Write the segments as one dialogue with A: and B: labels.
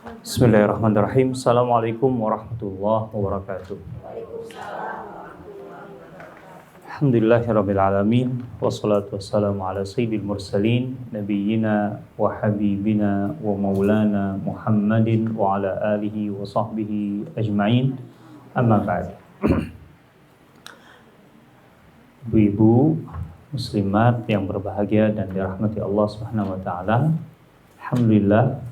A: Bismillahirrahmanirrahim. Assalamualaikum warahmatullahi wabarakatuh. Alhamdulillahirabbil alamin wassalatu wassalamu ala sayyidil mursalin nabiyyina wa habibina wa maulana Muhammadin wa ala alihi wa sahbihi ajma'in. Amma ba'd. Ibu-ibu muslimat yang berbahagia dan dirahmati Allah Subhanahu wa taala. Alhamdulillah,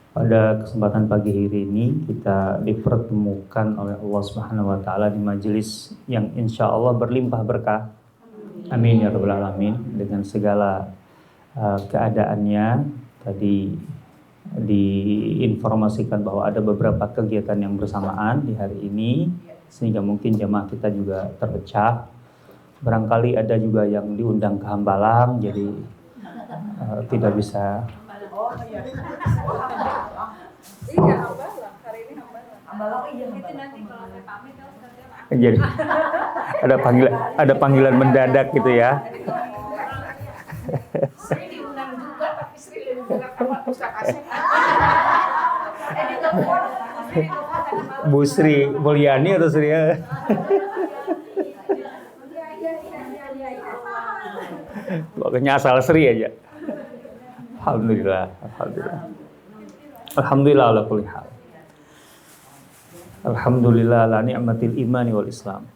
A: pada kesempatan pagi hari ini kita dipertemukan oleh Allah Subhanahu wa taala di majelis yang insya Allah berlimpah berkah. Amin ya rabbal alamin. Dengan segala keadaannya, tadi diinformasikan bahwa ada beberapa kegiatan yang bersamaan di hari ini, sehingga mungkin jamaah kita juga terpecah. Barangkali ada juga yang diundang ke Hambalang, jadi tidak bisa.
B: Iya, Hambalang. Hari ini Hambalang. Itu nanti kalau saya pamit
A: Jadi ada panggilan mendadak gitu ya.
B: Sri diundang juga, tapi Sri diundang sama pustaka saya.
A: Bu Sri Mulyani atau Sri ya? Pokoknya asal Sri aja. Alhamdulillah. Alhamdulillah ala kulli hal. Alhamdulillah ala ni'matil imani wal islam.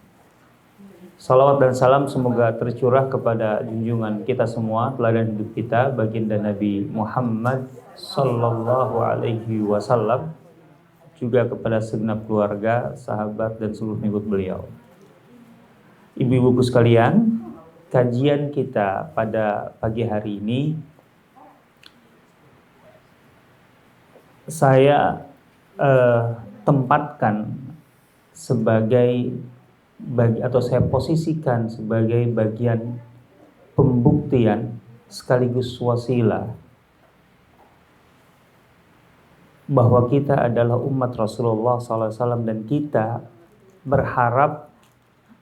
A: Salawat dan salam semoga tercurah kepada junjungan kita semua, teladan hidup kita, baginda Nabi Muhammad sallallahu alaihi wasallam, juga kepada segenap keluarga, sahabat dan seluruh pengikut beliau. Ibu-ibuku sekalian, kajian kita pada pagi hari ini saya tempatkan sebagai atau saya posisikan sebagai bagian pembuktian sekaligus wasilah bahwa kita adalah umat Rasulullah SAW, dan kita berharap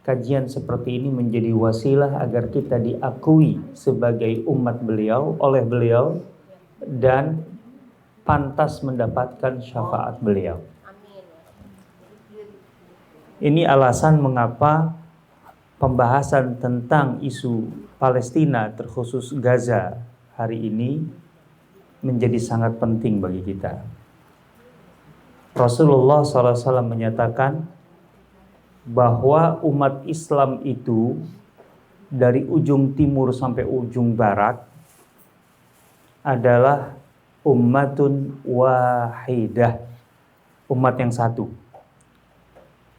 A: kajian seperti ini menjadi wasilah agar kita diakui sebagai umat beliau oleh beliau dan pantas mendapatkan syafaat beliau. Ini alasan mengapa pembahasan tentang isu Palestina, terkhusus Gaza hari ini menjadi sangat penting bagi kita. Rasulullah SAW menyatakan bahwa umat Islam itu dari ujung timur sampai ujung barat adalah ummatun wahidah, umat yang satu.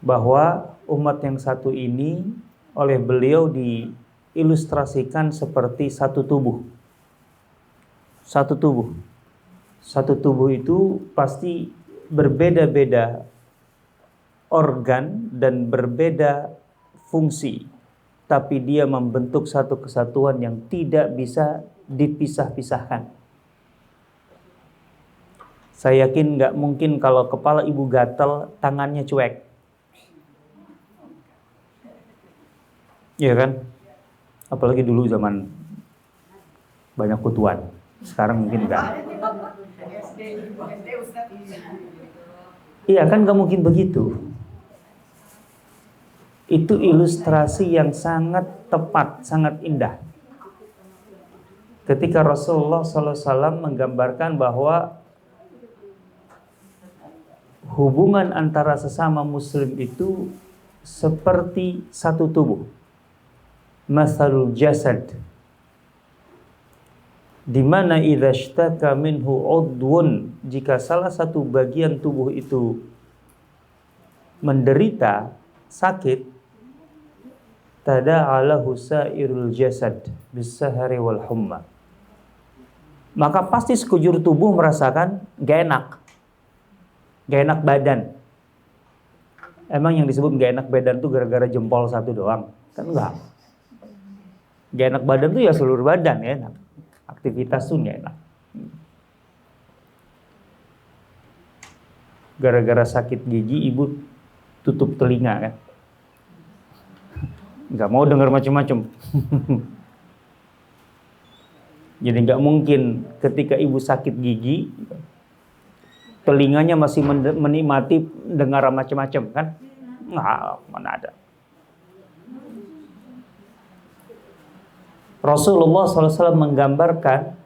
A: Bahwa umat yang satu ini oleh beliau diilustrasikan seperti satu tubuh. Satu tubuh. Satu tubuh itu pasti berbeda-beda organ dan berbeda fungsi, tapi dia membentuk satu kesatuan yang tidak bisa dipisah-pisahkan. Saya yakin gak mungkin kalau kepala ibu gatal, tangannya cuek. Iya kan? Apalagi dulu zaman banyak kutuan. Sekarang mungkin enggak. Iya kan, gak mungkin begitu. Itu ilustrasi yang sangat tepat, sangat indah. Ketika Rasulullah SAW menggambarkan bahwa hubungan antara sesama muslim itu seperti satu tubuh. Masalul jasad, di mana idza ishtaka minhu udwun, jika salah satu bagian tubuh itu menderita sakit, tada'alahu sairul jasad bisahari wal humma, maka pasti sekujur tubuh merasakan gak enak badan. Emang yang disebut gak enak badan tuh gara-gara jempol satu doang? Kan enggak. Gak enak badan tuh ya seluruh badan ya enak. Aktivitas tuh gak enak. Gara-gara sakit gigi ibu tutup telinga kan. Gak mau dengar macam-macam. Jadi gak mungkin ketika ibu sakit gigi telinganya masih menikmati dengar macam-macam kan? Nggak, mana ada. Rasulullah SAW menggambarkan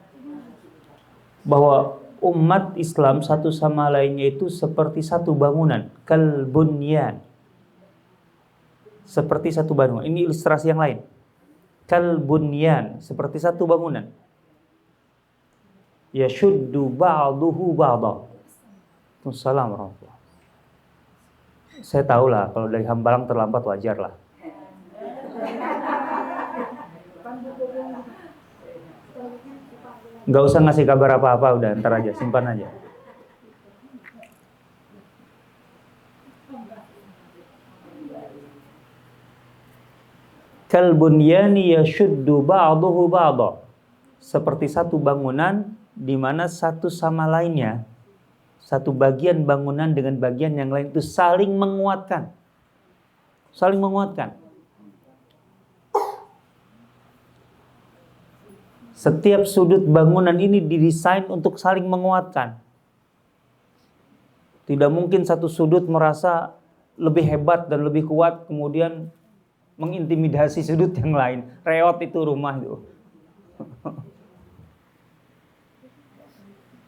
A: bahwa umat Islam satu sama lainnya itu seperti satu bangunan, kalbunyan. Seperti satu bangunan. Ini ilustrasi yang lain. Kalbunyan, seperti satu bangunan. Yashuddu ba'duhu ba'da. Assalamualaikum warahmatullahi wabarakatuh. Saya tahu lah, kalau dari Hambalang terlambat wajar lah. Nggak usah ngasih kabar apa-apa, udah ntar aja, simpan aja. Kalbunyani yashuddu ba'duhu ba'da. Seperti satu bangunan di mana satu sama lainnya, satu bagian bangunan dengan bagian yang lain itu saling menguatkan. Saling menguatkan. Setiap sudut bangunan ini didesain untuk saling menguatkan. Tidak mungkin satu sudut merasa lebih hebat dan lebih kuat kemudian mengintimidasi sudut yang lain. Reot itu rumah itu.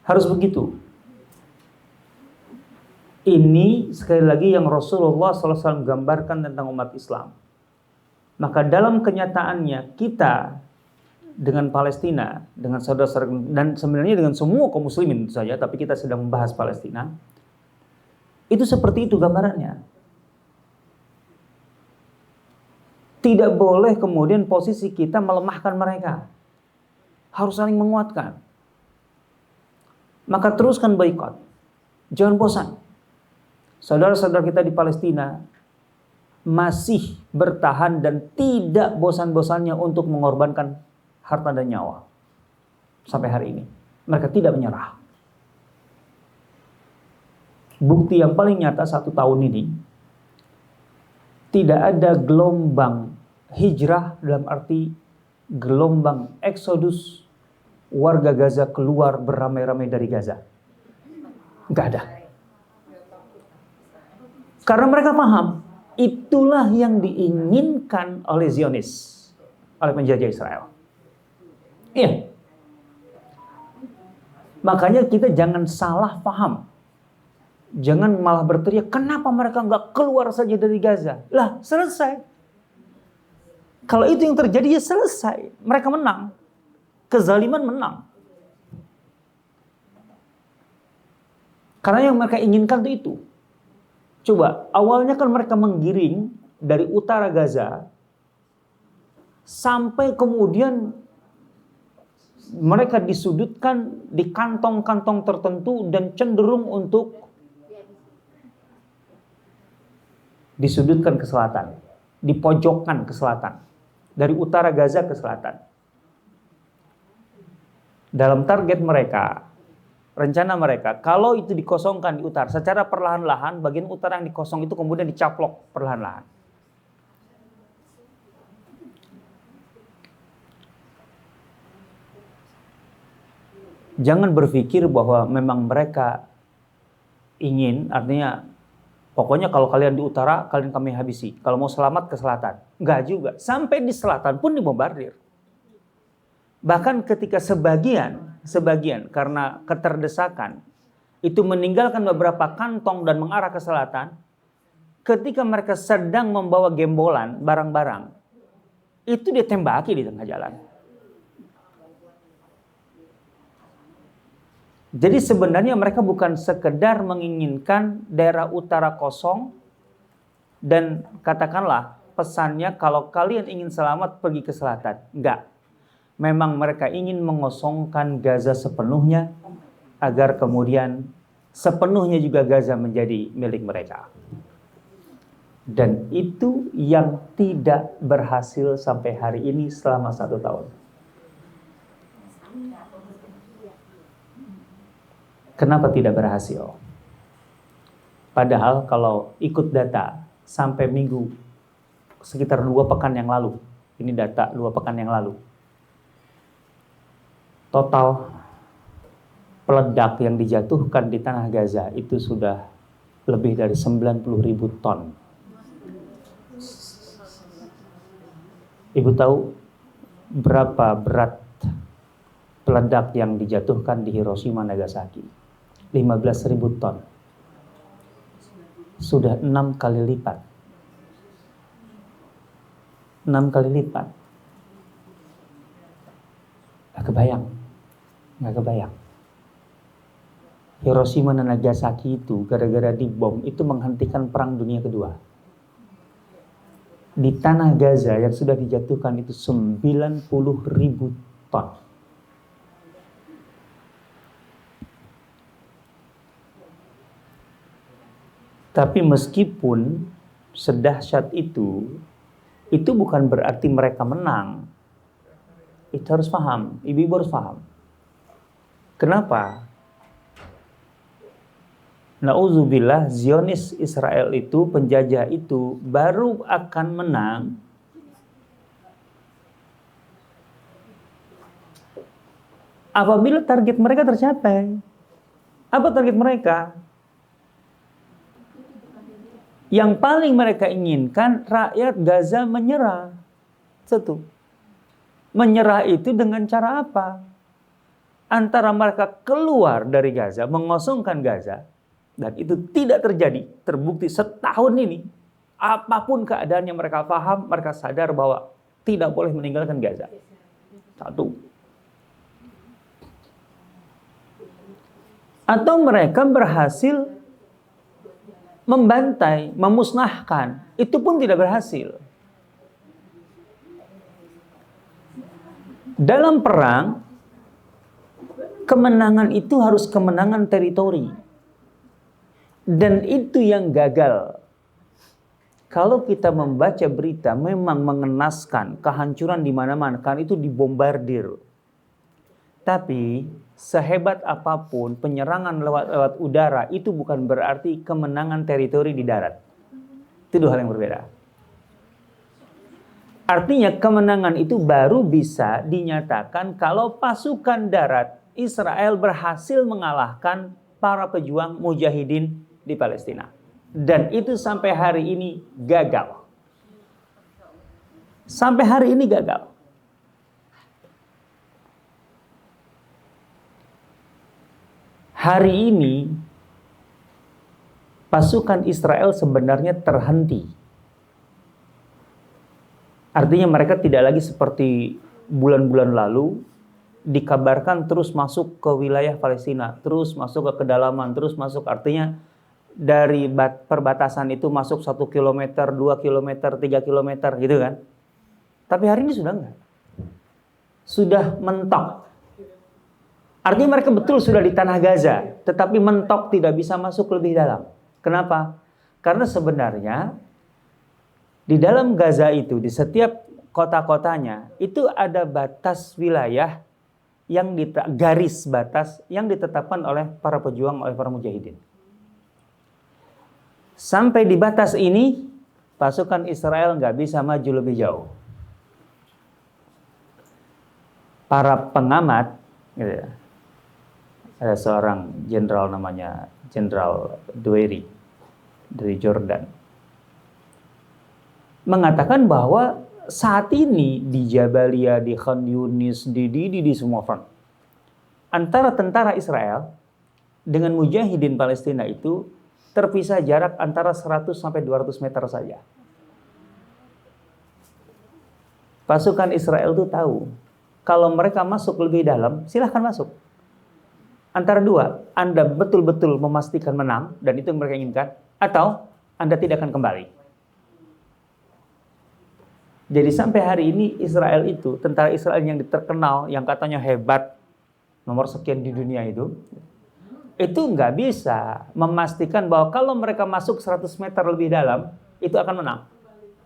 A: Harus begitu. Ini sekali lagi yang Rasulullah SAW gambarkan tentang umat Islam. Maka dalam kenyataannya kita dengan Palestina, dengan saudara-saudara, dan sebenarnya dengan semua kaum muslimin itu saja, tapi kita sedang membahas Palestina. Itu seperti itu gambarannya. Tidak boleh kemudian posisi kita melemahkan mereka. Harus saling menguatkan. Maka teruskan boikot. Jangan bosan. Saudara-saudara kita di Palestina masih bertahan dan tidak bosan-bosannya untuk mengorbankan harta dan nyawa. Sampai hari ini. Mereka tidak menyerah. Bukti yang paling nyata 1 tahun ini, tidak ada gelombang hijrah dalam arti gelombang eksodus warga Gaza keluar beramai-ramai dari Gaza. Nggak ada. Karena mereka paham, itulah yang diinginkan oleh Zionis, oleh penjajah Israel. Iya. Makanya kita jangan salah paham. Jangan malah berteriak, kenapa mereka nggak keluar saja dari Gaza? Lah, selesai. Kalau itu yang terjadi, ya selesai. Mereka menang. Kezaliman menang. Karena yang mereka inginkan itu. Coba, awalnya kan mereka menggiring dari utara Gaza, sampai kemudian mereka disudutkan di kantong-kantong tertentu dan cenderung untuk disudutkan ke selatan, dipojokkan ke selatan, dari utara Gaza ke selatan. Dalam target mereka, rencana mereka, kalau itu dikosongkan di utara, secara perlahan-lahan bagian utara yang dikosong itu kemudian dicaplok perlahan-lahan. Jangan berpikir bahwa memang mereka ingin, artinya pokoknya kalau kalian di utara, kalian kami habisi. Kalau mau selamat ke selatan. Enggak juga. Sampai di selatan pun dibombardir. Bahkan ketika sebagian karena keterdesakan, itu meninggalkan beberapa kantong dan mengarah ke selatan, ketika mereka sedang membawa gembolan, barang-barang, itu ditembaki di tengah jalan. Jadi sebenarnya mereka bukan sekedar menginginkan daerah utara kosong dan katakanlah pesannya kalau kalian ingin selamat pergi ke selatan. Enggak. Memang mereka ingin mengosongkan Gaza sepenuhnya agar kemudian sepenuhnya juga Gaza menjadi milik mereka. Dan itu yang tidak berhasil sampai hari ini selama 1 tahun. Kenapa tidak berhasil? Padahal kalau ikut data sampai minggu sekitar 2 pekan yang lalu, ini data 2 pekan yang lalu, total peledak yang dijatuhkan di tanah Gaza itu sudah lebih dari 90.000 ton. Ibu tahu berapa berat peledak yang dijatuhkan di Hiroshima Nagasaki? 15.000 ton. Sudah 6 kali lipat. 6 kali lipat. Nggak kebayang. Hiroshima dan Nagasaki itu gara-gara dibom itu menghentikan Perang Dunia Kedua. Di tanah Gaza yang sudah dijatuhkan itu 90.000 ton. Tapi meskipun sedahsyat itu bukan berarti mereka menang. Itu harus paham, ibu-ibu harus paham. Kenapa? Nauzubillah, Zionis Israel itu, penjajah itu baru akan menang apabila target mereka tercapai. Apa target mereka? Yang paling mereka inginkan rakyat Gaza menyerah. Satu. Menyerah itu dengan cara apa? Antara mereka keluar dari Gaza, mengosongkan Gaza, dan itu tidak terjadi, terbukti setahun ini. Apapun keadaan yang mereka paham, mereka sadar bahwa tidak boleh meninggalkan Gaza. Satu. Atau mereka berhasil membantai, memusnahkan. Itu pun tidak berhasil. Dalam perang, kemenangan itu harus kemenangan teritori. Dan itu yang gagal. Kalau kita membaca berita memang mengenaskan, kehancuran di mana-mana, kan itu dibombardir. Tapi sehebat apapun penyerangan lewat udara itu bukan berarti kemenangan teritori di darat. Itu dua hal yang berbeda. Artinya kemenangan itu baru bisa dinyatakan kalau pasukan darat Israel berhasil mengalahkan para pejuang mujahidin di Palestina. Dan itu sampai hari ini gagal. Sampai hari ini gagal. Hari ini pasukan Israel sebenarnya terhenti. Artinya mereka tidak lagi seperti bulan-bulan lalu dikabarkan terus masuk ke wilayah Palestina, terus masuk ke kedalaman, terus masuk. Artinya dari perbatasan itu masuk 1 kilometer, 2 kilometer, 3 kilometer gitu kan. Tapi hari ini sudah enggak. Sudah mentok. Artinya mereka betul sudah di tanah Gaza, tetapi mentok, tidak bisa masuk lebih dalam. Kenapa? Karena sebenarnya di dalam Gaza itu, di setiap kota-kotanya, itu ada batas wilayah, garis batas yang ditetapkan oleh para pejuang, oleh para mujahidin. Sampai di batas ini, pasukan Israel nggak bisa maju lebih jauh. Para pengamat, gitu ya, ada seorang jenderal namanya Jenderal Dweiri dari Jordan, mengatakan bahwa saat ini di Jabalia, di Khan Yunis, di semua front, antara tentara Israel dengan mujahidin Palestina itu terpisah jarak antara 100 sampai 200 meter saja. Pasukan Israel itu tahu, kalau mereka masuk lebih dalam, silahkan masuk. Antara dua, Anda betul-betul memastikan menang, dan itu yang mereka inginkan, atau Anda tidak akan kembali. Jadi sampai hari ini Israel itu, tentara Israel yang terkenal, yang katanya hebat, nomor sekian di dunia itu nggak bisa memastikan bahwa kalau mereka masuk 100 meter lebih dalam, itu akan menang.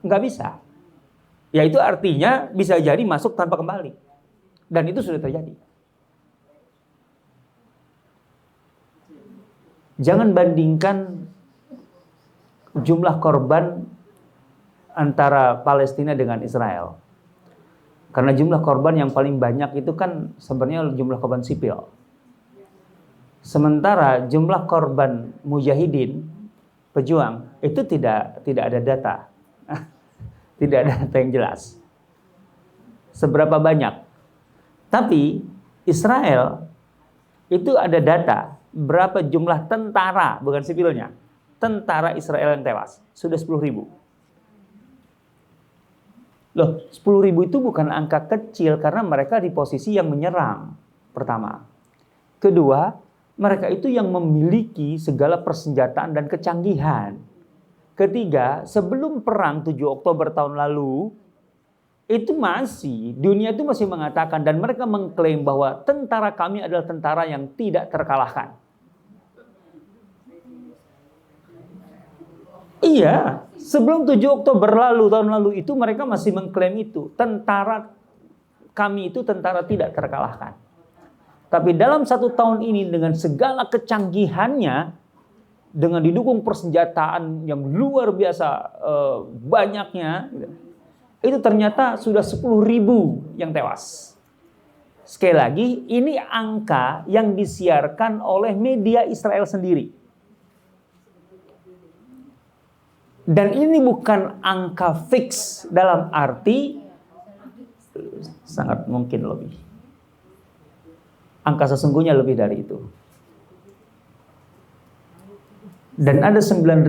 A: Nggak bisa. Ya itu artinya bisa jadi masuk tanpa kembali. Dan itu sudah terjadi. Jangan bandingkan jumlah korban antara Palestina dengan Israel. Karena jumlah korban yang paling banyak itu kan sebenarnya jumlah korban sipil. Sementara jumlah korban mujahidin, pejuang, itu tidak ada data. Tidak ada data yang jelas. Seberapa banyak. Tapi Israel itu ada data berapa jumlah tentara, bukan sipilnya, tentara Israel yang tewas. Sudah 10.000. Loh, 10.000 itu bukan angka kecil karena mereka di posisi yang menyerang. Pertama. Kedua, mereka itu yang memiliki segala persenjataan dan kecanggihan. Ketiga, sebelum perang 7 Oktober tahun lalu, itu dunia itu masih mengatakan dan mereka mengklaim bahwa tentara kami adalah tentara yang tidak terkalahkan. Iya, sebelum 7 Oktober tahun lalu itu mereka masih mengklaim itu. Tentara kami itu tentara tidak terkalahkan. Tapi dalam 1 tahun ini dengan segala kecanggihannya, dengan didukung persenjataan yang luar biasa banyaknya, itu ternyata sudah 10.000 yang tewas. Sekali lagi, ini angka yang disiarkan oleh media Israel sendiri. Dan ini bukan angka fix dalam arti sangat mungkin lebih. Angka sesungguhnya lebih dari itu. Dan ada 9.000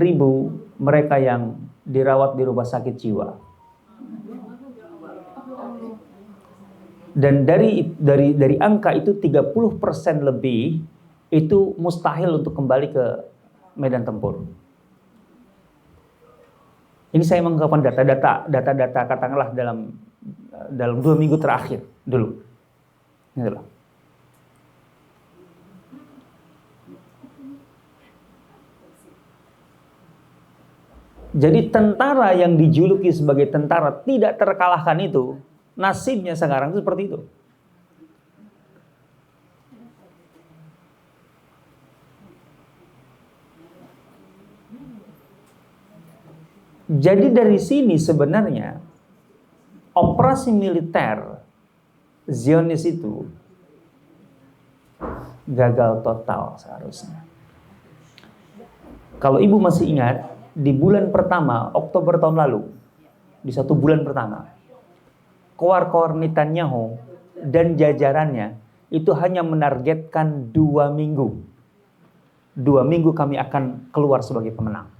A: mereka yang dirawat di rumah sakit jiwa. Dan dari angka itu 30% lebih itu mustahil untuk kembali ke medan tempur. Ini saya mengungkapkan data katakanlah dalam 2 minggu terakhir dulu. Itulah. Jadi tentara yang dijuluki sebagai tentara tidak terkalahkan itu, nasibnya sekarang itu seperti itu. Jadi dari sini sebenarnya operasi militer Zionis itu gagal total seharusnya. Kalau ibu masih ingat, di bulan pertama Oktober tahun lalu, di 1 bulan pertama, kowar-kowar Netanyahu dan jajarannya itu hanya menargetkan 2 minggu. 2 minggu kami akan keluar sebagai pemenang.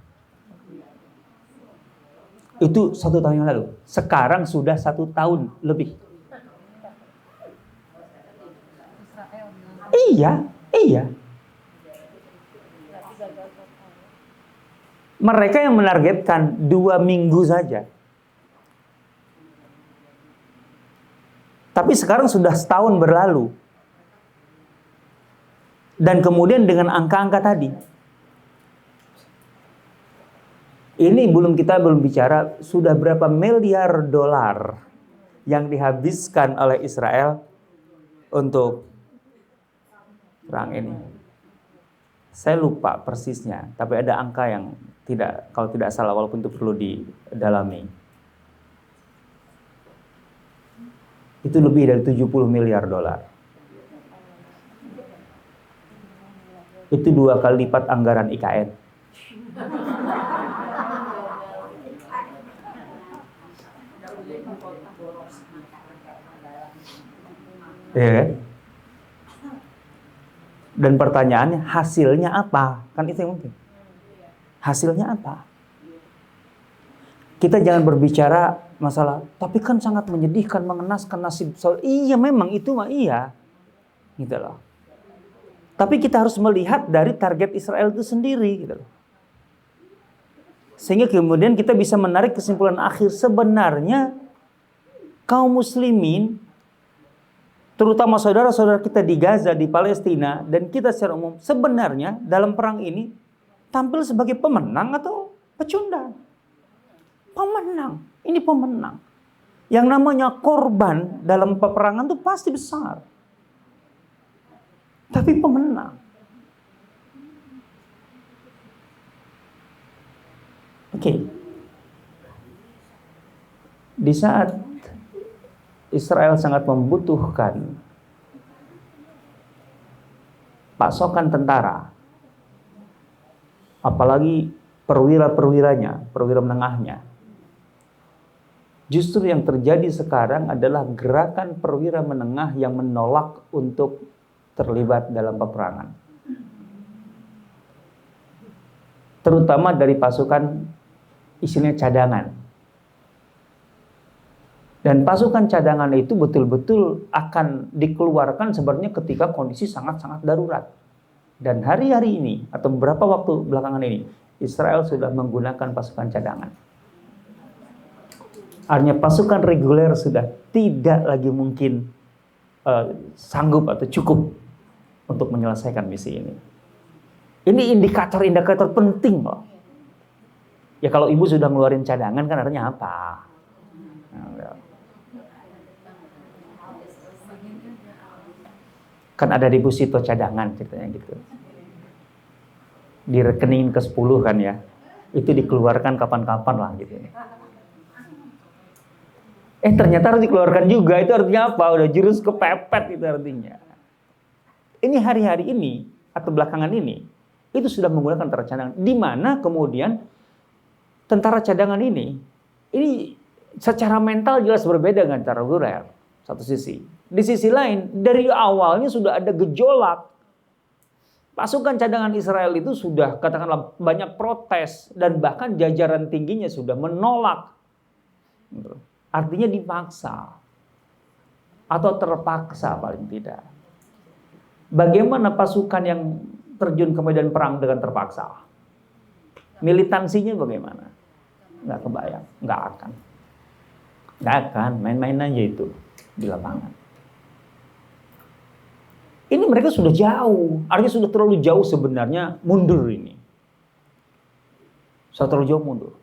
A: Itu 1 tahun yang lalu. Sekarang sudah 1 tahun lebih. Iya. Mereka yang menargetkan 2 minggu saja. Tapi sekarang sudah 1 tahun berlalu. Dan kemudian dengan angka-angka tadi. Ini kita belum bicara sudah berapa miliar dolar yang dihabiskan oleh Israel untuk perang ini. Saya lupa persisnya, tapi ada angka yang kalau tidak salah, walaupun itu perlu didalami. Itu lebih dari 70 miliar dolar. Itu 2 kali lipat anggaran IKN. Ya kan? Dan pertanyaannya hasilnya apa? Kan itu yang penting. Hasilnya apa? Kita jangan berbicara masalah, tapi kan sangat menyedihkan, mengenaskan nasib. Iya memang itu mah iya. Gitu loh. Tapi kita harus melihat dari target Israel itu sendiri gitu loh. Sehingga kemudian kita bisa menarik kesimpulan akhir, sebenarnya kaum muslimin, terutama saudara-saudara kita di Gaza, di Palestina, dan kita secara umum, sebenarnya dalam perang ini tampil sebagai pemenang atau pecundang? Pemenang. Ini pemenang. Yang namanya korban dalam peperangan itu pasti besar. Tapi pemenang. Oke. Di saat Israel sangat membutuhkan pasokan tentara, apalagi perwira-perwiranya, perwira menengahnya. Justru yang terjadi sekarang adalah gerakan perwira menengah yang menolak untuk terlibat dalam peperangan. Terutama dari pasukan isinya cadangan. Dan pasukan cadangan itu betul-betul akan dikeluarkan sebenarnya ketika kondisi sangat-sangat darurat. Dan hari-hari ini, atau beberapa waktu belakangan ini, Israel sudah menggunakan pasukan cadangan. Artinya pasukan reguler sudah tidak lagi mungkin sanggup atau cukup untuk menyelesaikan misi ini. Ini indikator-indikator penting loh. Ya kalau ibu sudah ngeluarin cadangan kan artinya apa? Kan ada deposito cadangan ceritanya gitu. Di rekening ke-10 kan ya. Itu dikeluarkan kapan-kapan lah gitu. Ternyata harus dikeluarkan juga. Itu artinya apa? Udah jurus kepepet itu artinya. Ini hari-hari ini atau belakangan ini itu sudah menggunakan tentara cadangan. Di mana kemudian tentara cadangan ini secara mental jelas berbeda dengan tentara reguler. Satu sisi. Di sisi lain, dari awalnya sudah ada gejolak. Pasukan cadangan Israel itu sudah katakanlah banyak protes dan bahkan jajaran tingginya sudah menolak. Artinya dipaksa atau terpaksa paling tidak. Bagaimana pasukan yang terjun ke medan perang dengan terpaksa? Militansinya bagaimana? Nggak kebayang, nggak akan main-main aja itu di lapangan. Ini mereka sudah jauh, artinya sudah terlalu jauh sebenarnya mundur ini. Sudah terlalu jauh mundur.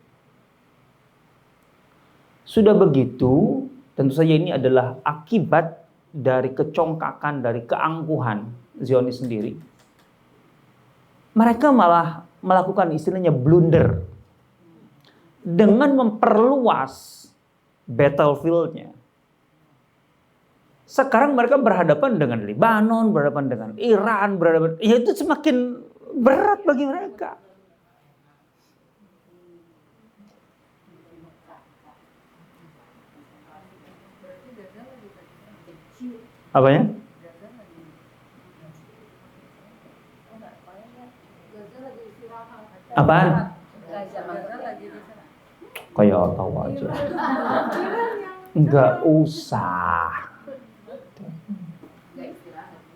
A: Sudah begitu, tentu saja ini adalah akibat dari kecongkakan, dari keangkuhan Zionis sendiri. Mereka malah melakukan istilahnya blunder dengan memperluas battlefield-nya. Sekarang mereka berhadapan dengan Lebanon, berhadapan dengan Iran, ya itu semakin berat bagi mereka. Apanya? Apaan? Kayak tahu aja. Enggak usah.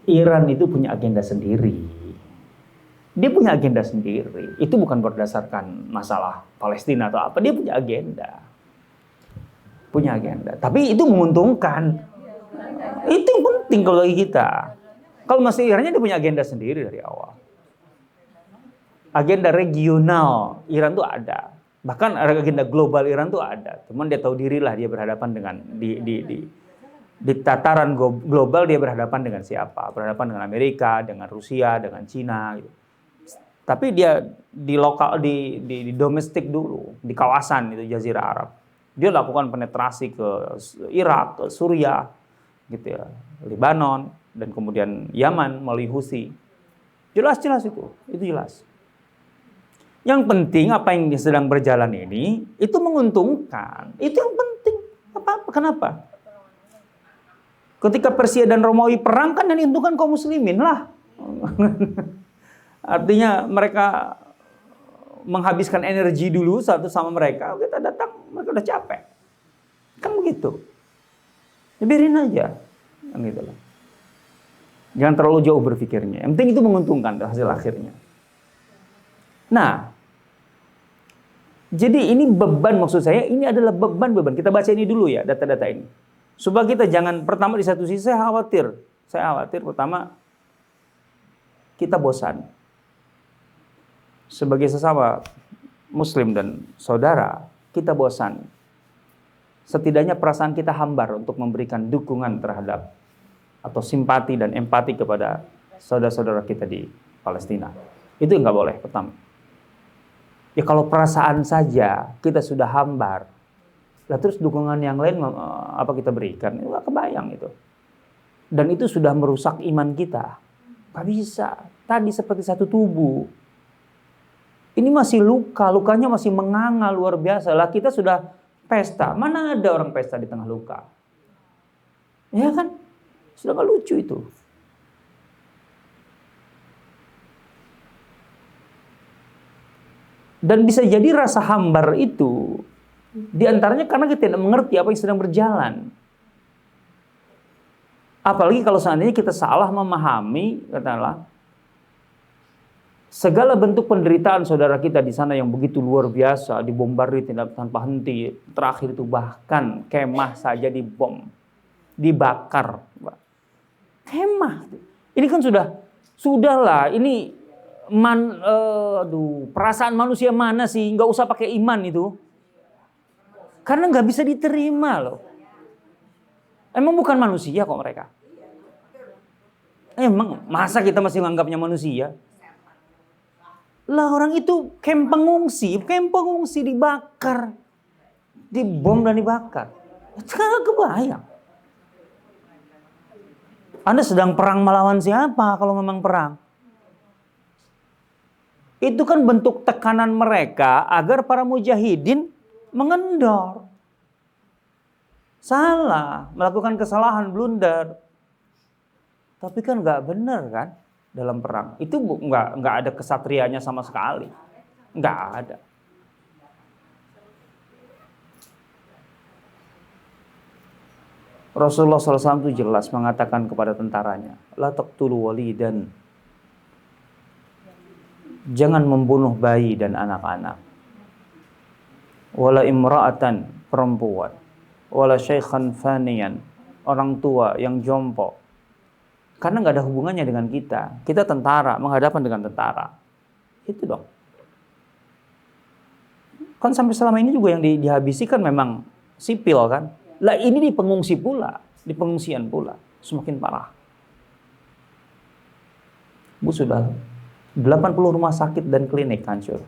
A: Iran itu punya agenda sendiri. Dia punya agenda sendiri. Itu bukan berdasarkan masalah Palestina atau apa. Dia punya agenda. Punya agenda. Tapi itu menguntungkan. Itu yang penting kalau bagi kita. Kalau masih Irannya dia punya agenda sendiri dari awal. Agenda regional Iran tuh ada. Bahkan agenda global Iran tuh ada. Cuman dia tahu dirilah dia berhadapan dengan di tataran global dia berhadapan dengan siapa? Berhadapan dengan Amerika, dengan Rusia, dengan Cina gitu. Tapi dia di lokal di domestik dulu, di kawasan itu Jazirah Arab. Dia lakukan penetrasi ke Irak, ke Suriah gitu ya, Lebanon dan kemudian Yaman melalui Houthi. Jelas itu jelas. Yang penting apa yang sedang berjalan ini itu menguntungkan. Itu yang penting. Kenapa? Ketika Persia dan Romawi perang kan yang diuntungkan kaum muslimin lah. Artinya mereka menghabiskan energi dulu satu sama mereka. Kita datang, mereka udah capek. Kan begitu. Ya biarin aja. Kan gitu lah. Jangan terlalu jauh berpikirnya. Yang penting itu menguntungkan hasil akhirnya. Nah, jadi ini beban maksud saya, ini adalah beban. Kita baca ini dulu ya, data-data ini. Supaya kita jangan, pertama di satu sisi saya khawatir pertama kita bosan. Sebagai sesama muslim dan saudara, kita bosan. Setidaknya perasaan kita hambar untuk memberikan dukungan terhadap atau simpati dan empati kepada saudara-saudara kita di Palestina. Itu nggak boleh pertama. Ya kalau perasaan saja kita sudah hambar, lah terus dukungan yang lain apa kita berikan? Nggak kebayang itu. Dan itu sudah merusak iman kita. Gak bisa. Tadi seperti satu tubuh. Ini masih luka, lukanya masih menganga luar biasa. Lah kita sudah pesta. Mana ada orang pesta di tengah luka? Ya kan? Sudah gak lucu itu. Dan bisa jadi rasa hambar itu diantaranya karena kita tidak mengerti apa yang sedang berjalan. Apalagi kalau seandainya kita salah memahami, katakanlah, segala bentuk penderitaan saudara kita di sana yang begitu luar biasa, dibombardir tidak tanpa henti. Terakhir itu bahkan kemah saja dibom, dibakar. Kemah. Ini kan sudahlah. Ini perasaan manusia mana sih? Nggak usah pakai iman itu, karena nggak bisa diterima loh. Emang bukan manusia kok mereka. Emang masa kita masih menganggapnya manusia? Lah orang itu kamp pengungsi dibakar, dibom dan dibakar. Sekarang kebayang. Anda sedang perang melawan siapa kalau memang perang? Itu kan bentuk tekanan mereka agar para mujahidin mengendor. Salah, melakukan kesalahan, blunder. Tapi kan nggak benar kan dalam perang. Itu nggak ada kesatrianya sama sekali. Nggak ada. Rasulullah SAW itu jelas mengatakan kepada tentaranya, la taqtulu walidan. Jangan membunuh bayi dan anak-anak. Wala imra'atan, perempuan. Wala syaikhan faniyan, orang tua yang jompo. Karena nggak ada hubungannya dengan kita. Kita tentara, menghadapan dengan tentara. Itu dong. Kan sampai selama ini juga yang dihabisi kan memang sipil kan. Lah ini di pengungsi pula, di pengungsian pula. Semakin parah. Bu sudah 80 rumah sakit dan klinik hancur.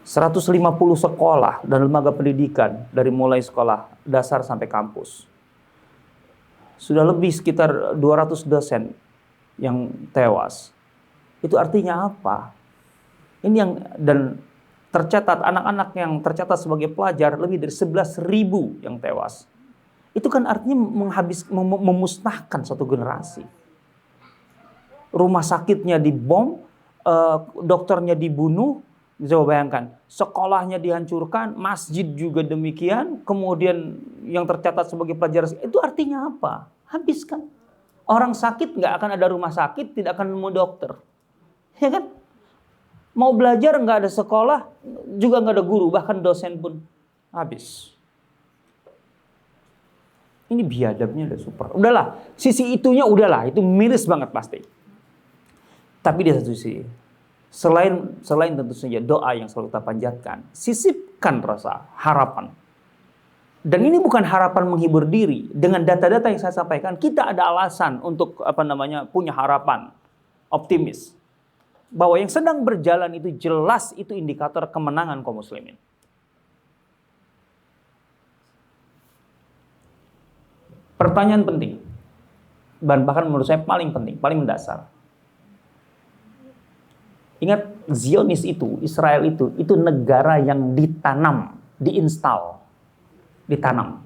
A: 150 sekolah dan lembaga pendidikan dari mulai sekolah dasar sampai kampus. Sudah lebih sekitar 200 dosen yang tewas. Itu artinya apa? Ini yang dan tercatat anak-anak yang tercatat sebagai pelajar lebih dari 11.000 yang tewas. Itu kan artinya memusnahkan satu generasi. Rumah sakitnya dibom, dokternya dibunuh, coba bayangkan, sekolahnya dihancurkan, masjid juga demikian, kemudian yang tercatat sebagai pelajar, itu artinya apa? Habiskan. Orang sakit nggak akan ada rumah sakit, tidak akan nemu dokter. Ya kan? Mau belajar nggak ada sekolah, juga nggak ada guru, bahkan dosen pun habis. Ini biadabnya udah super. Udahlah, sisi itunya udahlah, itu miris banget pasti. Tapi di satu sisi, selain tentu saja doa yang selalu kita panjatkan, sisipkan rasa harapan. Dan ini bukan harapan menghibur diri. Dengan data-data yang saya sampaikan, kita ada alasan untuk punya harapan, optimis. Bahwa yang sedang berjalan itu jelas itu indikator kemenangan kaum muslimin. Pertanyaan penting, dan bahkan menurut saya paling penting, paling mendasar. Ingat, Zionis itu, Israel itu negara yang ditanam, diinstal, ditanam.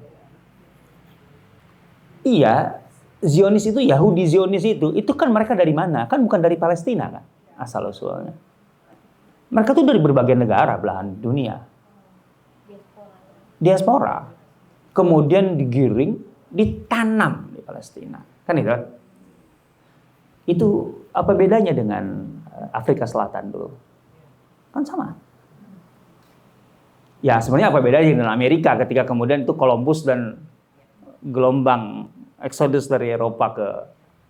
A: Iya, Zionis itu, Yahudi Zionis itu kan mereka dari mana? Kan bukan dari Palestina kan, asal usulnya. Mereka tuh dari berbagai negara belahan dunia. Diaspora. Kemudian digiring, ditanam di Palestina. Kan itu? Itu apa bedanya dengan Afrika Selatan dulu? Kan sama. Ya sebenarnya apa bedanya dengan Amerika ketika kemudian itu Columbus dan gelombang eksodus dari Eropa ke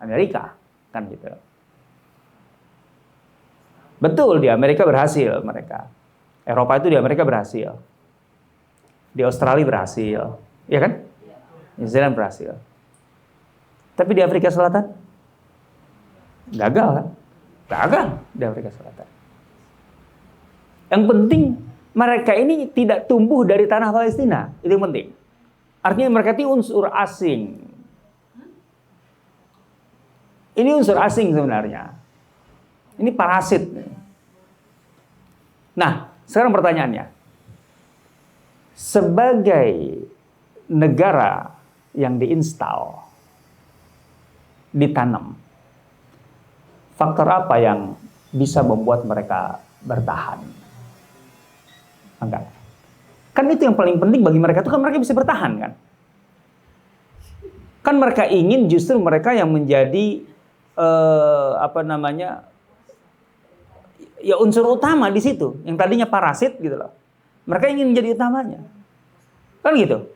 A: Amerika. Kan gitu. Betul, di Amerika berhasil mereka. Eropa itu di Amerika berhasil. Di Australia berhasil. Ya kan? New Zealand berhasil. Tapi di Afrika Selatan gagal kan? Gagal di Afrika Selatan. Yang penting mereka ini tidak tumbuh dari tanah Palestina. Itu yang penting. Artinya mereka itu unsur asing. Ini unsur asing sebenarnya. Ini parasit. Nah, sekarang pertanyaannya. Sebagai negara yang diinstal, ditanam, faktor apa yang bisa membuat mereka bertahan? Enggak. Kan itu yang paling penting bagi mereka, itu kan mereka bisa bertahan kan? Kan mereka ingin justru mereka yang menjadi ya unsur utama di situ, yang tadinya parasit gitu loh. Mereka ingin menjadi utamanya. Kan gitu.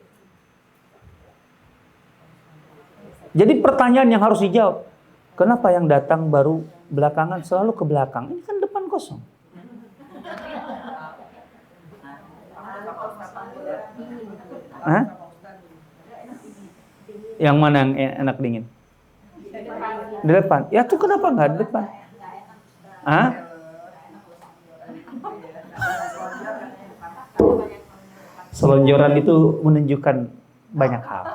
A: Jadi pertanyaan yang harus dijawab, kenapa yang datang baru belakangan selalu ke belakang? Ini kan depan kosong. Hah? Yang mana yang enak dingin? Di depan. Ya tuh kenapa nggak di depan? Hah? Selonjoran itu menunjukkan banyak hal.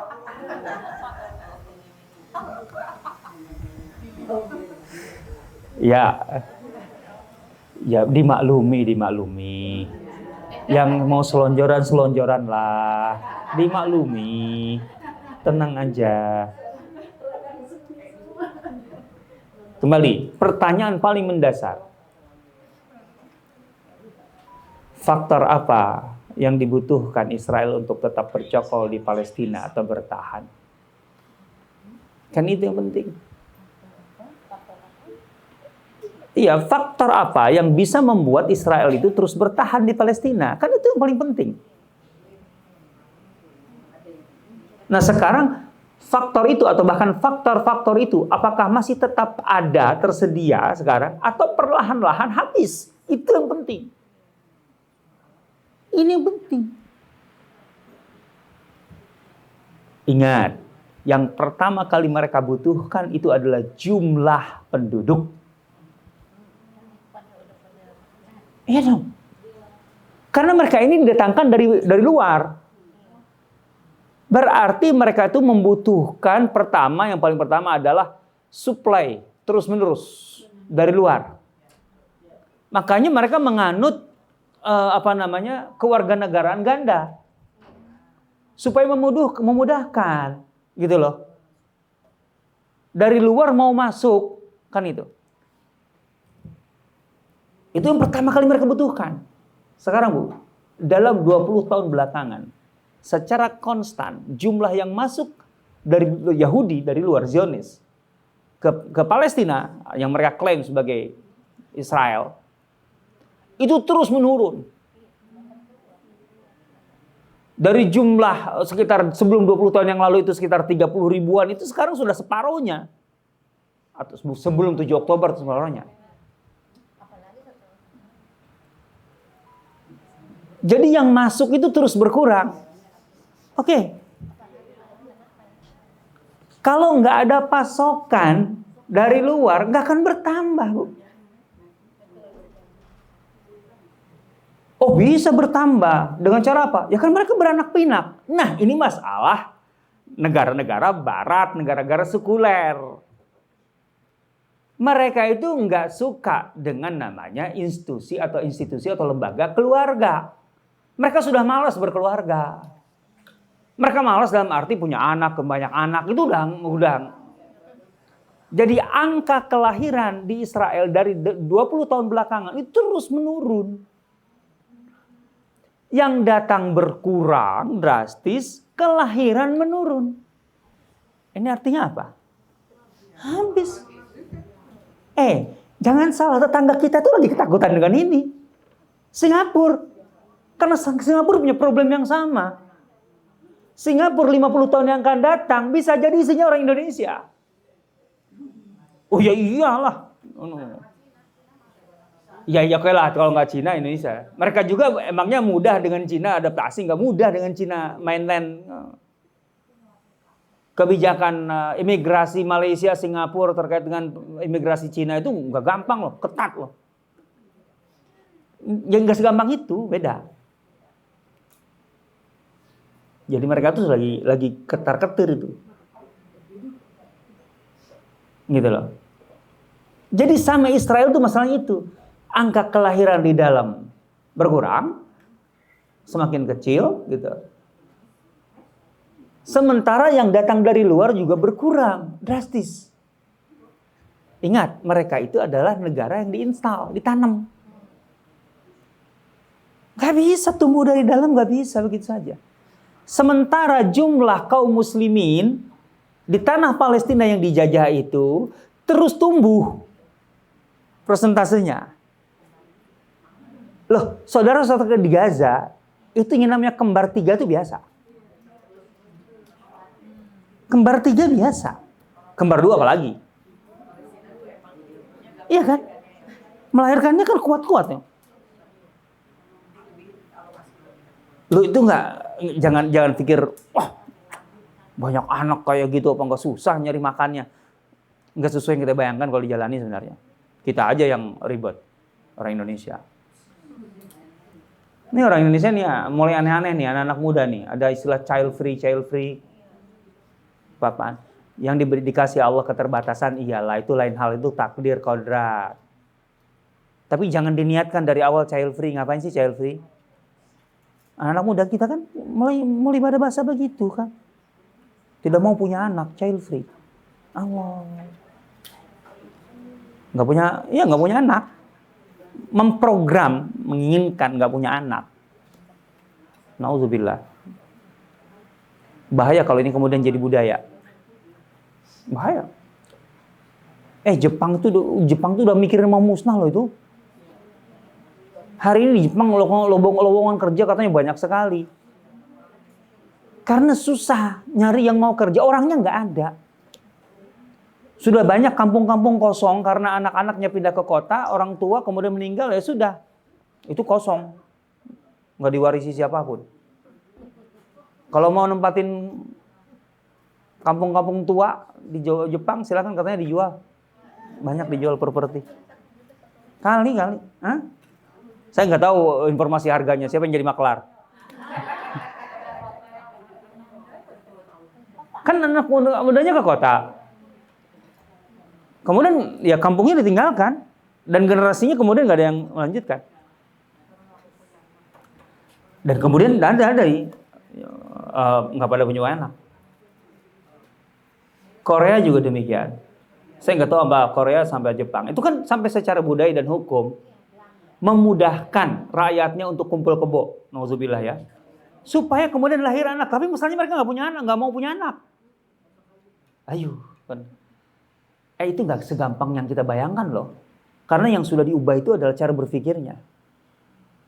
A: Ya dimaklumi. Yang mau selonjoran lah, dimaklumi. Tenang aja. Kembali, pertanyaan paling mendasar. Faktor apa yang dibutuhkan Israel untuk tetap bercokol di Palestina atau bertahan? Kan itu yang penting. Iya, faktor apa yang bisa membuat Israel itu terus bertahan di Palestina? Kan itu yang paling penting. Nah sekarang faktor itu atau bahkan faktor-faktor itu apakah masih tetap ada, tersedia sekarang atau perlahan-lahan habis? Itu yang penting. Ini yang penting. Ingat, yang pertama kali mereka butuhkan itu adalah jumlah penduduk. Iya dong. Karena mereka ini didatangkan dari luar. Berarti mereka itu membutuhkan yang paling pertama adalah supply terus-menerus dari luar. Makanya mereka menganut kewarganegaraan ganda. Supaya memudahkan gitu loh. Dari luar mau masuk, kan itu. Itu yang pertama kali mereka butuhkan. Sekarang Bu, dalam 20 tahun belakangan secara konstan jumlah yang masuk dari Yahudi dari luar Zionis ke Palestina yang mereka klaim sebagai Israel itu terus menurun. Dari jumlah sekitar sebelum 20 tahun yang lalu itu sekitar 30 ribuan itu sekarang sudah separuhnya. Atau sebelum 7 Oktober itu separuhnya. Jadi yang masuk itu terus berkurang. Oke. Kalau nggak ada pasokan dari luar, nggak akan bertambah, Bu. Oh, bisa bertambah. Dengan cara apa? Ya kan mereka beranak pinak. Nah, ini masalah negara-negara barat, negara-negara sekuler. Mereka itu nggak suka dengan namanya institusi atau lembaga keluarga. Mereka sudah malas berkeluarga. Mereka malas dalam arti punya anak, banyak anak. Itu udah. Jadi angka kelahiran di Israel dari 20 tahun belakangan itu terus menurun. Yang datang berkurang drastis, kelahiran menurun. Ini artinya apa? Habis. Jangan salah, tetangga kita tuh lagi ketakutan dengan ini. Singapura. Karena Singapura punya problem yang sama. Singapura 50 tahun yang akan datang bisa jadi isinya orang Indonesia. Oh ya iyalah. Ya oke lah kalau nggak Cina Indonesia. Mereka juga emangnya mudah dengan Cina adaptasi, nggak mudah dengan Cina mainland. Kebijakan imigrasi Malaysia, Singapura terkait dengan imigrasi Cina itu nggak gampang loh, ketat loh. Yang nggak segampang itu, beda. Jadi mereka tuh lagi ketar-ketir itu. Gitu loh. Jadi sama Israel tuh masalahnya itu. Angka kelahiran di dalam berkurang, semakin kecil gitu. Sementara yang datang dari luar juga berkurang drastis. Ingat, mereka itu adalah negara yang diinstal, ditanam. Gak bisa tumbuh dari dalam, gak bisa begitu saja. Sementara jumlah kaum muslimin di tanah Palestina yang dijajah itu terus tumbuh persentasenya. Loh, saudara-saudara di Gaza itu yang namanya kembar 3 itu biasa. Kembar 3 biasa. Kembar 2 apalagi? Iya kan? Melahirkannya kan kuat-kuat ya. Lu itu jangan pikir, wah banyak anak kayak gitu apa nggak susah nyari makannya. Nggak sesuai yang kita bayangkan kalau dijalani sebenarnya. Kita aja yang ribet, orang Indonesia. Ini orang Indonesia nih ya, mulai aneh-aneh nih, anak-anak muda nih. Ada istilah child free. Apaan? Yang dikasih Allah keterbatasan, iyalah itu lain hal, itu takdir kodrat. Tapi jangan diniatkan dari awal child free. Ngapain sih child free? Anak muda kita kan mulai pada bahasa begitu kan. Tidak mau punya anak, child free. Allah. Nggak punya anak. Memprogram, menginginkan nggak punya anak. Nauzubillah. Bahaya kalau ini kemudian jadi budaya. Bahaya. Jepang tuh udah mikirin mau musnah loh itu. Hari ini di Jepang lowongan kerja katanya banyak sekali. Karena susah nyari yang mau kerja, orangnya nggak ada. Sudah banyak kampung-kampung kosong karena anak-anaknya pindah ke kota, orang tua kemudian meninggal, ya sudah. Itu kosong. Nggak diwarisi siapapun. Kalau mau nempatin kampung-kampung tua di Jepang, silakan, katanya dijual. Banyak dijual properti. Kali. Hah? Saya nggak tahu informasi harganya, siapa yang jadi maklar. Kan anak mudanya ke kota. Kemudian ya kampungnya ditinggalkan. Dan generasinya kemudian nggak ada yang melanjutkan. Dan kemudian ada nggak pada punya anak. Korea juga demikian. Saya nggak tahu apa Korea sampai Jepang. Itu kan sampai secara budaya dan hukum memudahkan rakyatnya untuk kumpul kebo. Nauzubillah ya. Supaya kemudian lahir anak. Tapi misalnya mereka nggak punya anak, nggak mau punya anak. Ayo. Itu nggak segampang yang kita bayangkan loh. Karena yang sudah diubah itu adalah cara berpikirnya.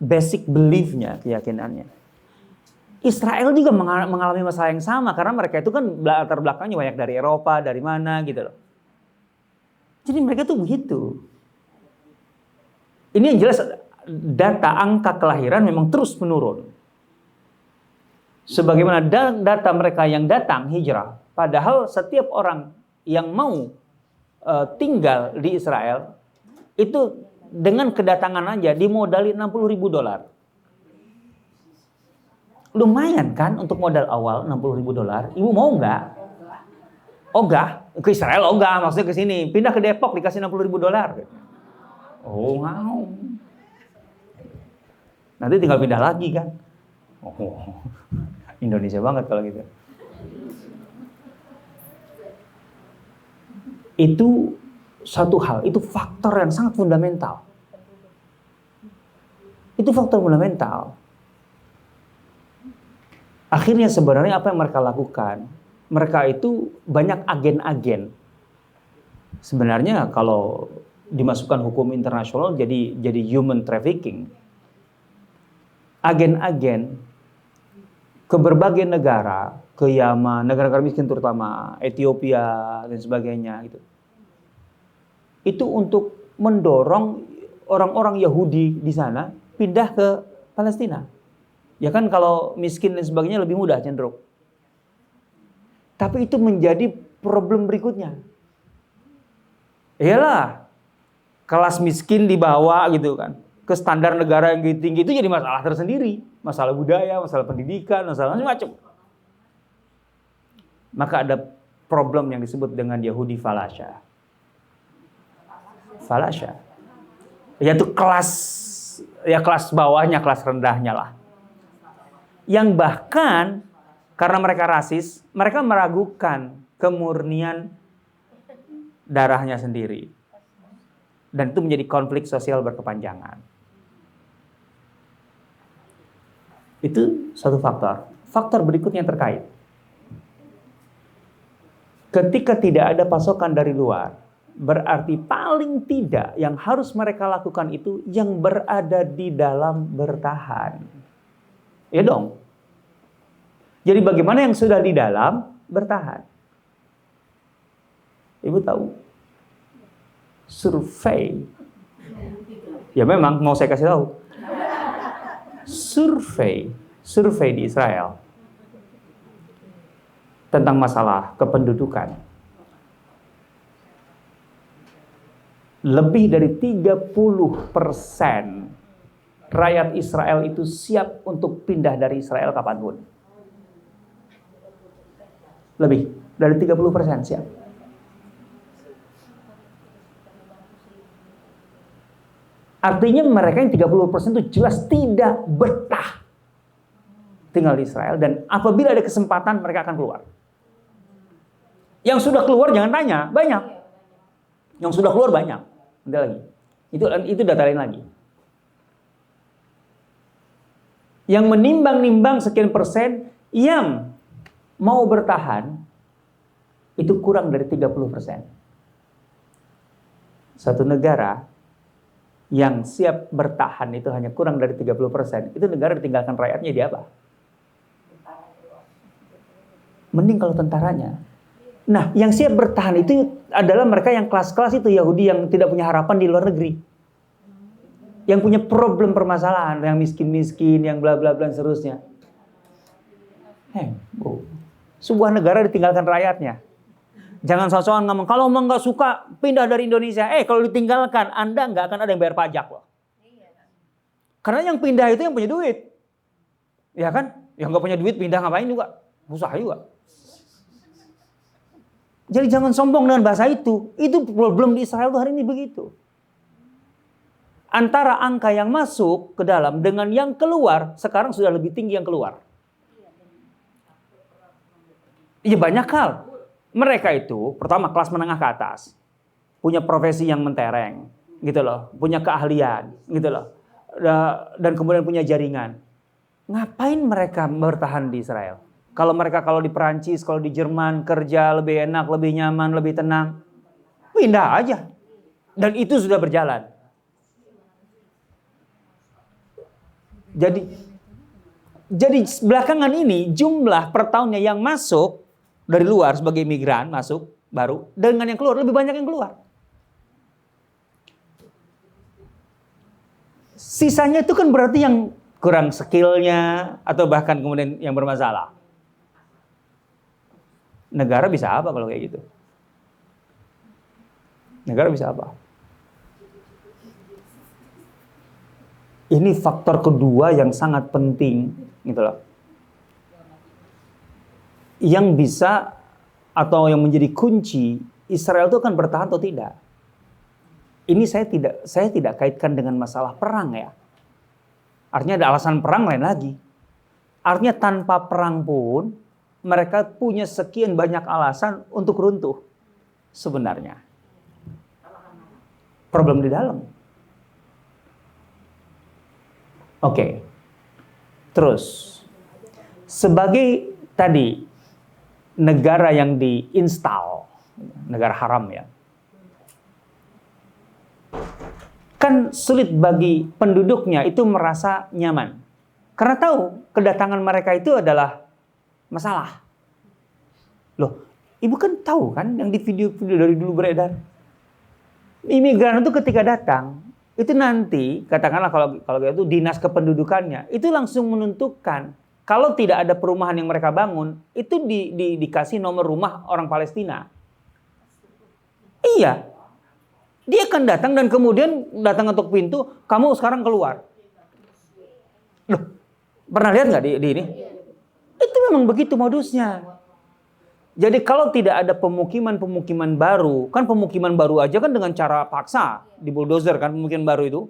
A: Basic belief-nya, keyakinannya. Israel juga mengalami masalah yang sama. Karena mereka itu kan latar belakangnya banyak dari Eropa, dari mana gitu loh. Jadi mereka tuh begitu. Ini yang jelas data angka kelahiran memang terus menurun. Sebagaimana data mereka yang datang hijrah. Padahal setiap orang yang mau tinggal di Israel itu dengan kedatangan aja dimodali $60.000. Lumayan kan untuk modal awal $60.000. Ibu mau nggak? Ogah ke Israel, ogah maksudnya ke sini. Pindah ke Depok dikasih $60.000. Oh mau. Nanti tinggal pindah lagi kan? Oh, Indonesia banget kalau gitu. Itu satu hal, itu faktor yang sangat fundamental. Itu faktor fundamental. Akhirnya sebenarnya apa yang mereka lakukan? Mereka itu banyak agen-agen. Sebenarnya kalau dimasukkan hukum internasional jadi human trafficking. Agen-agen ke berbagai negara, ke Yaman, negara-negara miskin terutama, Ethiopia dan sebagainya gitu. Itu untuk mendorong orang-orang Yahudi di sana pindah ke Palestina. Ya kan kalau miskin dan sebagainya lebih mudah cenderung. Tapi itu menjadi problem berikutnya. Iyalah, kelas miskin dibawa gitu kan ke standar negara yang tinggi, itu jadi masalah tersendiri. Masalah budaya, masalah pendidikan, masalah macam-macam. Maka ada problem yang disebut dengan Yahudi falasha. falasha. Yaitu kelas bawahnya, kelas rendahnya lah. Yang bahkan karena mereka rasis, mereka meragukan kemurnian darahnya sendiri. Dan itu menjadi konflik sosial berkepanjangan. Itu satu faktor. Faktor berikutnya yang terkait. Ketika tidak ada pasokan dari luar, berarti paling tidak yang harus mereka lakukan itu yang berada di dalam bertahan. Ya dong. Jadi bagaimana yang sudah di dalam bertahan? Ibu tahu? Survei. Ya memang mau saya kasih tahu. Survei di Israel tentang masalah kependudukan. Lebih dari 30% rakyat Israel itu siap untuk pindah dari Israel kapanpun. Lebih dari 30% siap. Artinya mereka yang 30% itu jelas tidak betah tinggal di Israel. Dan apabila ada kesempatan mereka akan keluar. Yang sudah keluar jangan tanya, banyak. Yang sudah keluar banyak. Nanti lagi. Itu data lain lagi. Yang menimbang-nimbang sekian persen yang mau bertahan itu kurang dari 30%. Satu negara yang siap bertahan itu hanya kurang dari 30%. Itu negara ditinggalkan rakyatnya di apa? Mending kalau tentaranya. Nah, yang siap bertahan itu adalah mereka yang kelas-kelas itu Yahudi yang tidak punya harapan di luar negeri. Yang punya problem permasalahan, yang miskin-miskin, yang bla bla bla dan seterusnya. Sebuah negara ditinggalkan rakyatnya. Jangan sok-sokan ngomong, kalau emang nggak suka pindah dari Indonesia. Kalau ditinggalkan, Anda nggak akan ada yang bayar pajak loh. Karena yang pindah itu yang punya duit. Ya kan? Yang nggak punya duit pindah ngapain juga? Usaha juga. Jadi jangan sombong dengan bahasa itu. Itu problem di Israel hari ini begitu. Antara angka yang masuk ke dalam dengan yang keluar, sekarang sudah lebih tinggi yang keluar. Iya banyak hal. Mereka itu pertama kelas menengah ke atas. Punya profesi yang mentereng. Gitu loh. Punya keahlian. Gitu loh. Dan kemudian punya jaringan. Ngapain mereka bertahan di Israel? Kalau di Perancis, kalau di Jerman, kerja lebih enak, lebih nyaman, lebih tenang. Pindah aja. Dan itu sudah berjalan. Jadi belakangan ini jumlah per tahunnya yang masuk dari luar sebagai migran masuk baru dengan yang keluar lebih banyak yang keluar. Sisanya itu kan berarti yang kurang skillnya atau bahkan kemudian yang bermasalah. Negara bisa apa kalau kayak gitu? Negara bisa apa? Ini faktor kedua yang sangat penting, gitu loh. Yang bisa atau yang menjadi kunci Israel itu akan bertahan atau tidak. Ini saya tidak kaitkan dengan masalah perang ya. Artinya ada alasan perang lain lagi. Artinya tanpa perang pun mereka punya sekian banyak alasan untuk runtuh sebenarnya. Problem di dalam. Oke. Terus sebagai tadi negara yang diinstal, negara haram ya. Kan sulit bagi penduduknya itu merasa nyaman. Karena tahu kedatangan mereka itu adalah masalah. Loh, ibu kan tahu kan yang di video-video dari dulu beredar. Imigran itu ketika datang, itu nanti katakanlah kalau itu dinas kependudukannya, itu langsung menentukan kalau tidak ada perumahan yang mereka bangun, itu dikasih nomor rumah orang Palestina. Iya. Dia akan datang dan kemudian datang ketuk pintu, kamu sekarang keluar. Loh, pernah lihat nggak di ini? Itu memang begitu modusnya. Jadi kalau tidak ada pemukiman-pemukiman baru, kan pemukiman baru aja kan dengan cara paksa, di bulldozer kan pemukiman baru itu.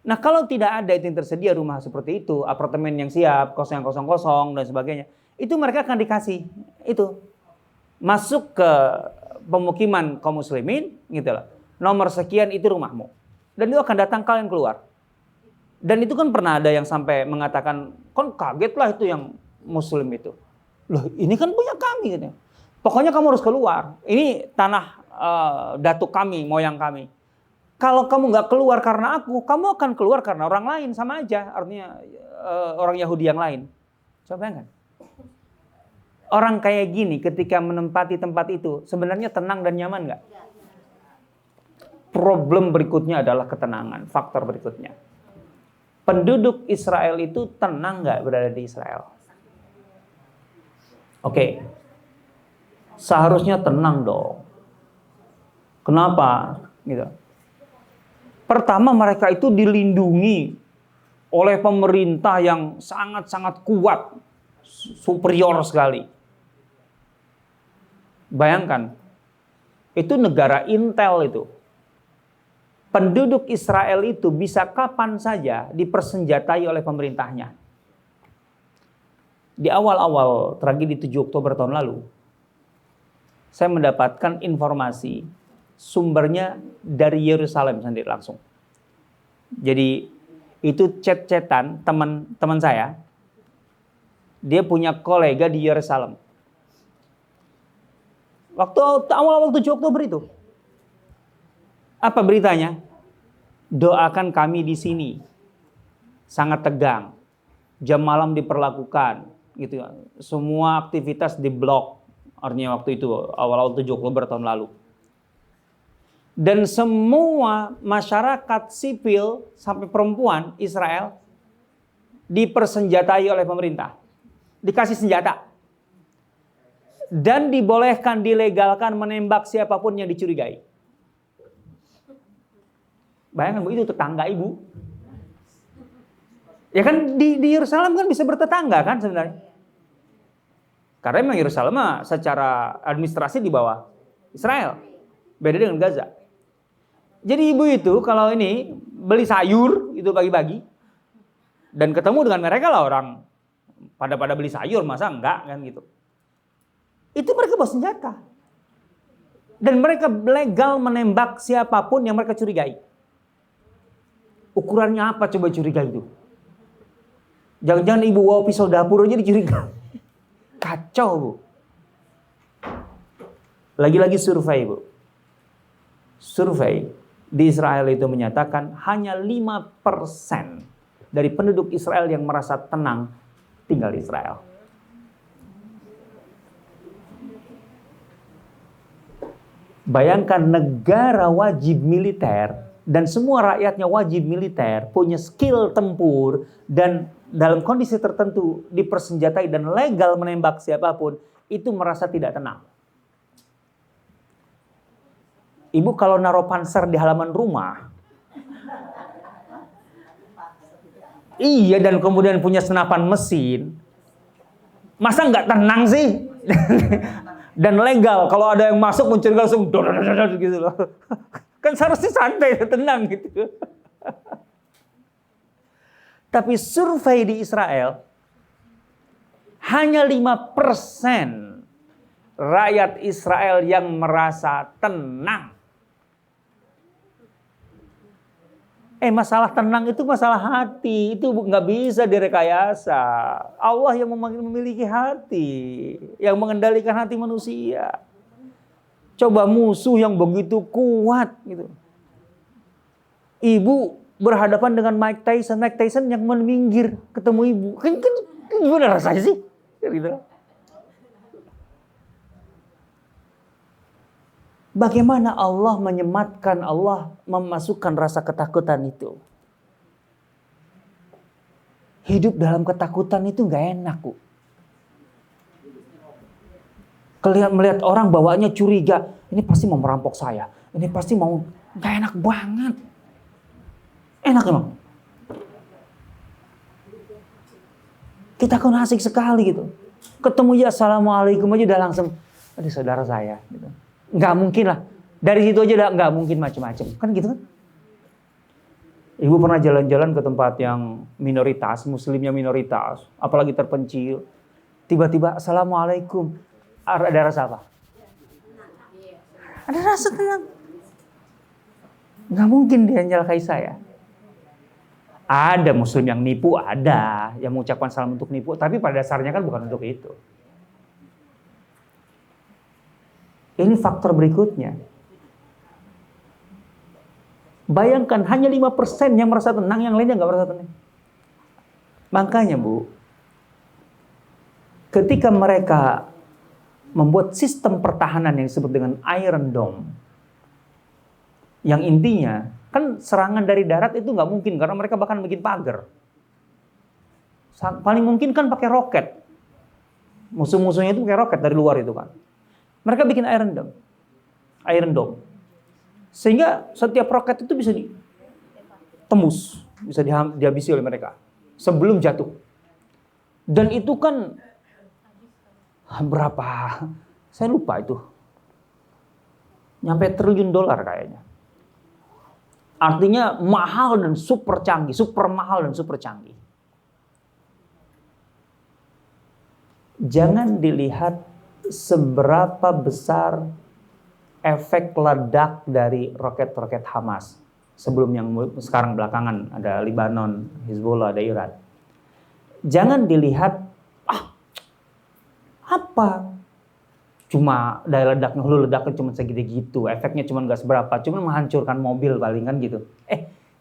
A: Nah kalau tidak ada itu yang tersedia rumah seperti itu, apartemen yang siap, kos yang kosong-kosong dan sebagainya, itu mereka akan dikasih itu masuk ke pemukiman kaum muslimin, gitu lah. Nomor sekian itu rumahmu, dan itu akan datang kalian keluar. Dan itu kan pernah ada yang sampai mengatakan, kan kaget lah itu yang muslim itu. Loh ini kan punya kami gitu. Pokoknya kamu harus keluar. Ini tanah datuk kami, moyang kami. Kalau kamu nggak keluar karena aku, kamu akan keluar karena orang lain, sama aja. Artinya orang Yahudi yang lain. Coba kan? Orang kayak gini ketika menempati tempat itu sebenarnya tenang dan nyaman nggak? Problem berikutnya adalah ketenangan. Faktor berikutnya. Penduduk Israel itu tenang nggak berada di Israel? Oke. Seharusnya tenang dong. Kenapa? Gitu. Pertama mereka itu dilindungi oleh pemerintah yang sangat-sangat kuat, superior sekali. Bayangkan, itu negara intel itu. Penduduk Israel itu bisa kapan saja dipersenjatai oleh pemerintahnya. Di awal-awal tragedi 7 Oktober tahun lalu, saya mendapatkan informasi sumbernya dari Yerusalem sendiri langsung. Jadi itu chat-chatan teman saya. Dia punya kolega di Yerusalem. Waktu awal-awal 7 Oktober itu. Apa beritanya? Doakan kami di sini. Sangat tegang. Jam malam diperlakukan, gitu ya. Semua aktivitas diblok. Artinya waktu itu awal-awal 7 Oktober tahun lalu. Dan semua masyarakat sipil sampai perempuan Israel dipersenjatai oleh pemerintah. Dikasih senjata. Dan dibolehkan, dilegalkan menembak siapapun yang dicurigai. Bayangkan Bu, itu tetangga Ibu. Ya kan di Yerusalem kan bisa bertetangga kan sebenarnya. Karena memang Yerusalem secara administrasi di bawah Israel. Beda dengan Gaza. Jadi ibu itu kalau ini beli sayur itu pagi-pagi. Dan ketemu dengan mereka lah orang. Pada beli sayur, masa enggak kan gitu. Itu mereka bawa senjata. Dan mereka legal menembak siapapun yang mereka curigai. Ukurannya apa coba curigai itu? Jangan-jangan ibu bawa pisau dapur aja dicurigai. Kacau Bu. Lagi-lagi survei Bu. Survei di Israel itu menyatakan hanya 5% dari penduduk Israel yang merasa tenang tinggal di Israel. Bayangkan negara wajib militer dan semua rakyatnya wajib militer, punya skill tempur dan dalam kondisi tertentu dipersenjatai dan legal menembak siapapun, itu merasa tidak tenang. Ibu kalau naruh panser di halaman rumah, iya, dan kemudian punya senapan mesin, masa nggak tenang sih? Dan legal, kalau ada yang masuk mencurigai langsung gitu loh. Kan seharusnya santai, tenang gitu. Tapi survei di Israel, hanya 5% rakyat Israel yang merasa tenang. Masalah tenang itu masalah hati, itu nggak bisa direkayasa. Allah yang memiliki hati, yang mengendalikan hati manusia. Coba musuh yang begitu kuat gitu. Ibu berhadapan dengan Mike Tyson yang minggir ketemu ibu. Kan gimana rasanya sih? Gitu. Bagaimana Allah menyematkan, Allah memasukkan rasa ketakutan itu. Hidup dalam ketakutan itu gak enak, Bu. Melihat orang bawaannya curiga, ini pasti mau merampok saya, ini pasti mau, gak enak banget. Enak emang. Kita kan asik sekali gitu. Ketemu ya assalamualaikum aja udah langsung, aduh saudara saya. Gitu. Nggak mungkin lah. Dari situ aja udah nggak mungkin macam-macam. Kan gitu kan. Ibu pernah jalan-jalan ke tempat yang minoritas, muslimnya minoritas, apalagi terpencil. Tiba-tiba assalamualaikum. Ada rasa apa? Ada rasa tenang. Nggak mungkin dia nyalakai saya. Ada muslim yang nipu, ada yang mengucapkan salam untuk nipu, tapi pada dasarnya kan bukan untuk itu. Ini faktor berikutnya. Bayangkan hanya 5% yang merasa tenang, yang lainnya nggak merasa tenang. Makanya Bu, ketika mereka membuat sistem pertahanan yang disebut dengan Iron Dome, yang intinya kan serangan dari darat itu nggak mungkin karena mereka bahkan bikin pagar. Paling mungkin kan pakai roket. Musuh-musuhnya itu pakai roket dari luar itu kan. Mereka bikin Iron Dome. Sehingga setiap roket itu bisa ditembus, bisa dihabisi oleh mereka sebelum jatuh. Dan itu kan berapa? Saya lupa itu. Nyampe $1 triliun kayaknya. Artinya mahal dan super canggih, super mahal dan super canggih. Jangan dilihat seberapa besar efek ledak dari roket-roket Hamas. Sebelum yang sekarang belakangan ada Lebanon, Hezbollah, ada Iran. Jangan dilihat, apa? Cuma daya ledaknya, hulu ledaknya cuma segede gitu, efeknya cuma nggak seberapa, cuma menghancurkan mobil paling kan gitu.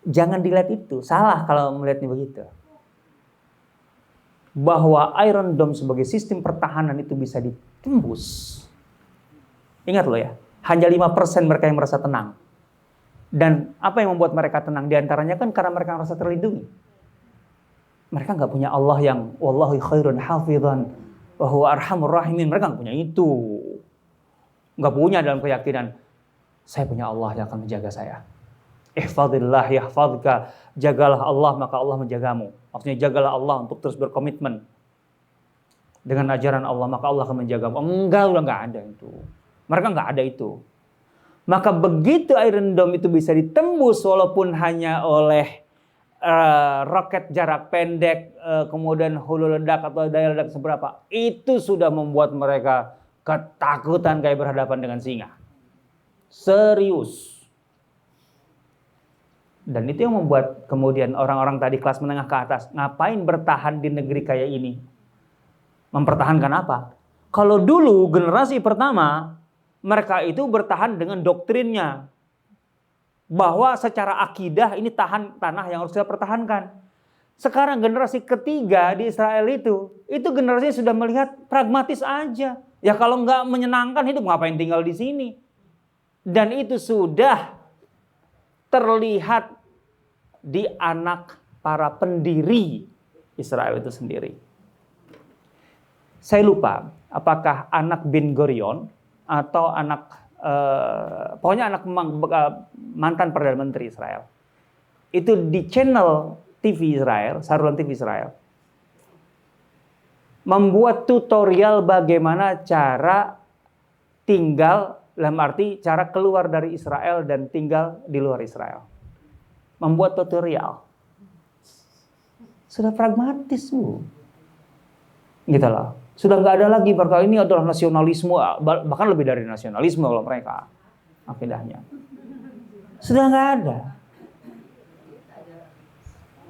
A: Jangan dilihat itu, salah kalau melihatnya begitu. Bahwa Iron Dome sebagai sistem pertahanan itu bisa ditembus. Ingat loh ya, hanya 5% mereka yang merasa tenang. Dan apa yang membuat mereka tenang? Di antaranya kan karena mereka merasa terlindungi. Mereka nggak punya Allah yang wallahu khairun hafidhan wa huwa arhamur rahimin. Mereka nggak punya itu. Nggak punya dalam keyakinan, saya punya Allah yang akan menjaga saya. Ihfadillah yahfadka. Jagalah Allah maka Allah menjagamu. Maksudnya jagalah Allah untuk terus berkomitmen dengan ajaran Allah maka Allah akan menjagamu. Enggak, udah nggak ada itu. Mereka nggak ada itu. Maka begitu Iron Dome itu bisa ditembus walaupun hanya oleh roket jarak pendek, kemudian hulu ledak atau daya ledak seberapa, itu sudah membuat mereka ketakutan kayak berhadapan dengan singa. Serius. Dan itu yang membuat kemudian orang-orang tadi kelas menengah ke atas, ngapain bertahan di negeri kayak ini? Mempertahankan apa? Kalau dulu generasi pertama, mereka itu bertahan dengan doktrinnya. Bahwa secara akidah ini tanah yang harus kita pertahankan. Sekarang generasi ketiga di Israel itu generasinya sudah melihat pragmatis aja. Ya kalau nggak menyenangkan hidup ngapain tinggal di sini. Dan itu sudah terlihat di anak para pendiri Israel itu sendiri. Saya lupa apakah anak Ben Gurion atau anak pokoknya anak mantan Perdana Menteri Israel. Itu di channel TV Israel, saluran TV Israel, membuat tutorial bagaimana cara tinggal, dalam arti cara keluar dari Israel dan tinggal di luar Israel. Membuat tutorial. Sudah pragmatis, Bu. Gitu loh. Sudah nggak ada lagi, perkara ini adalah nasionalisme, bahkan lebih dari nasionalisme kalau mereka akidahnya. Sudah nggak ada.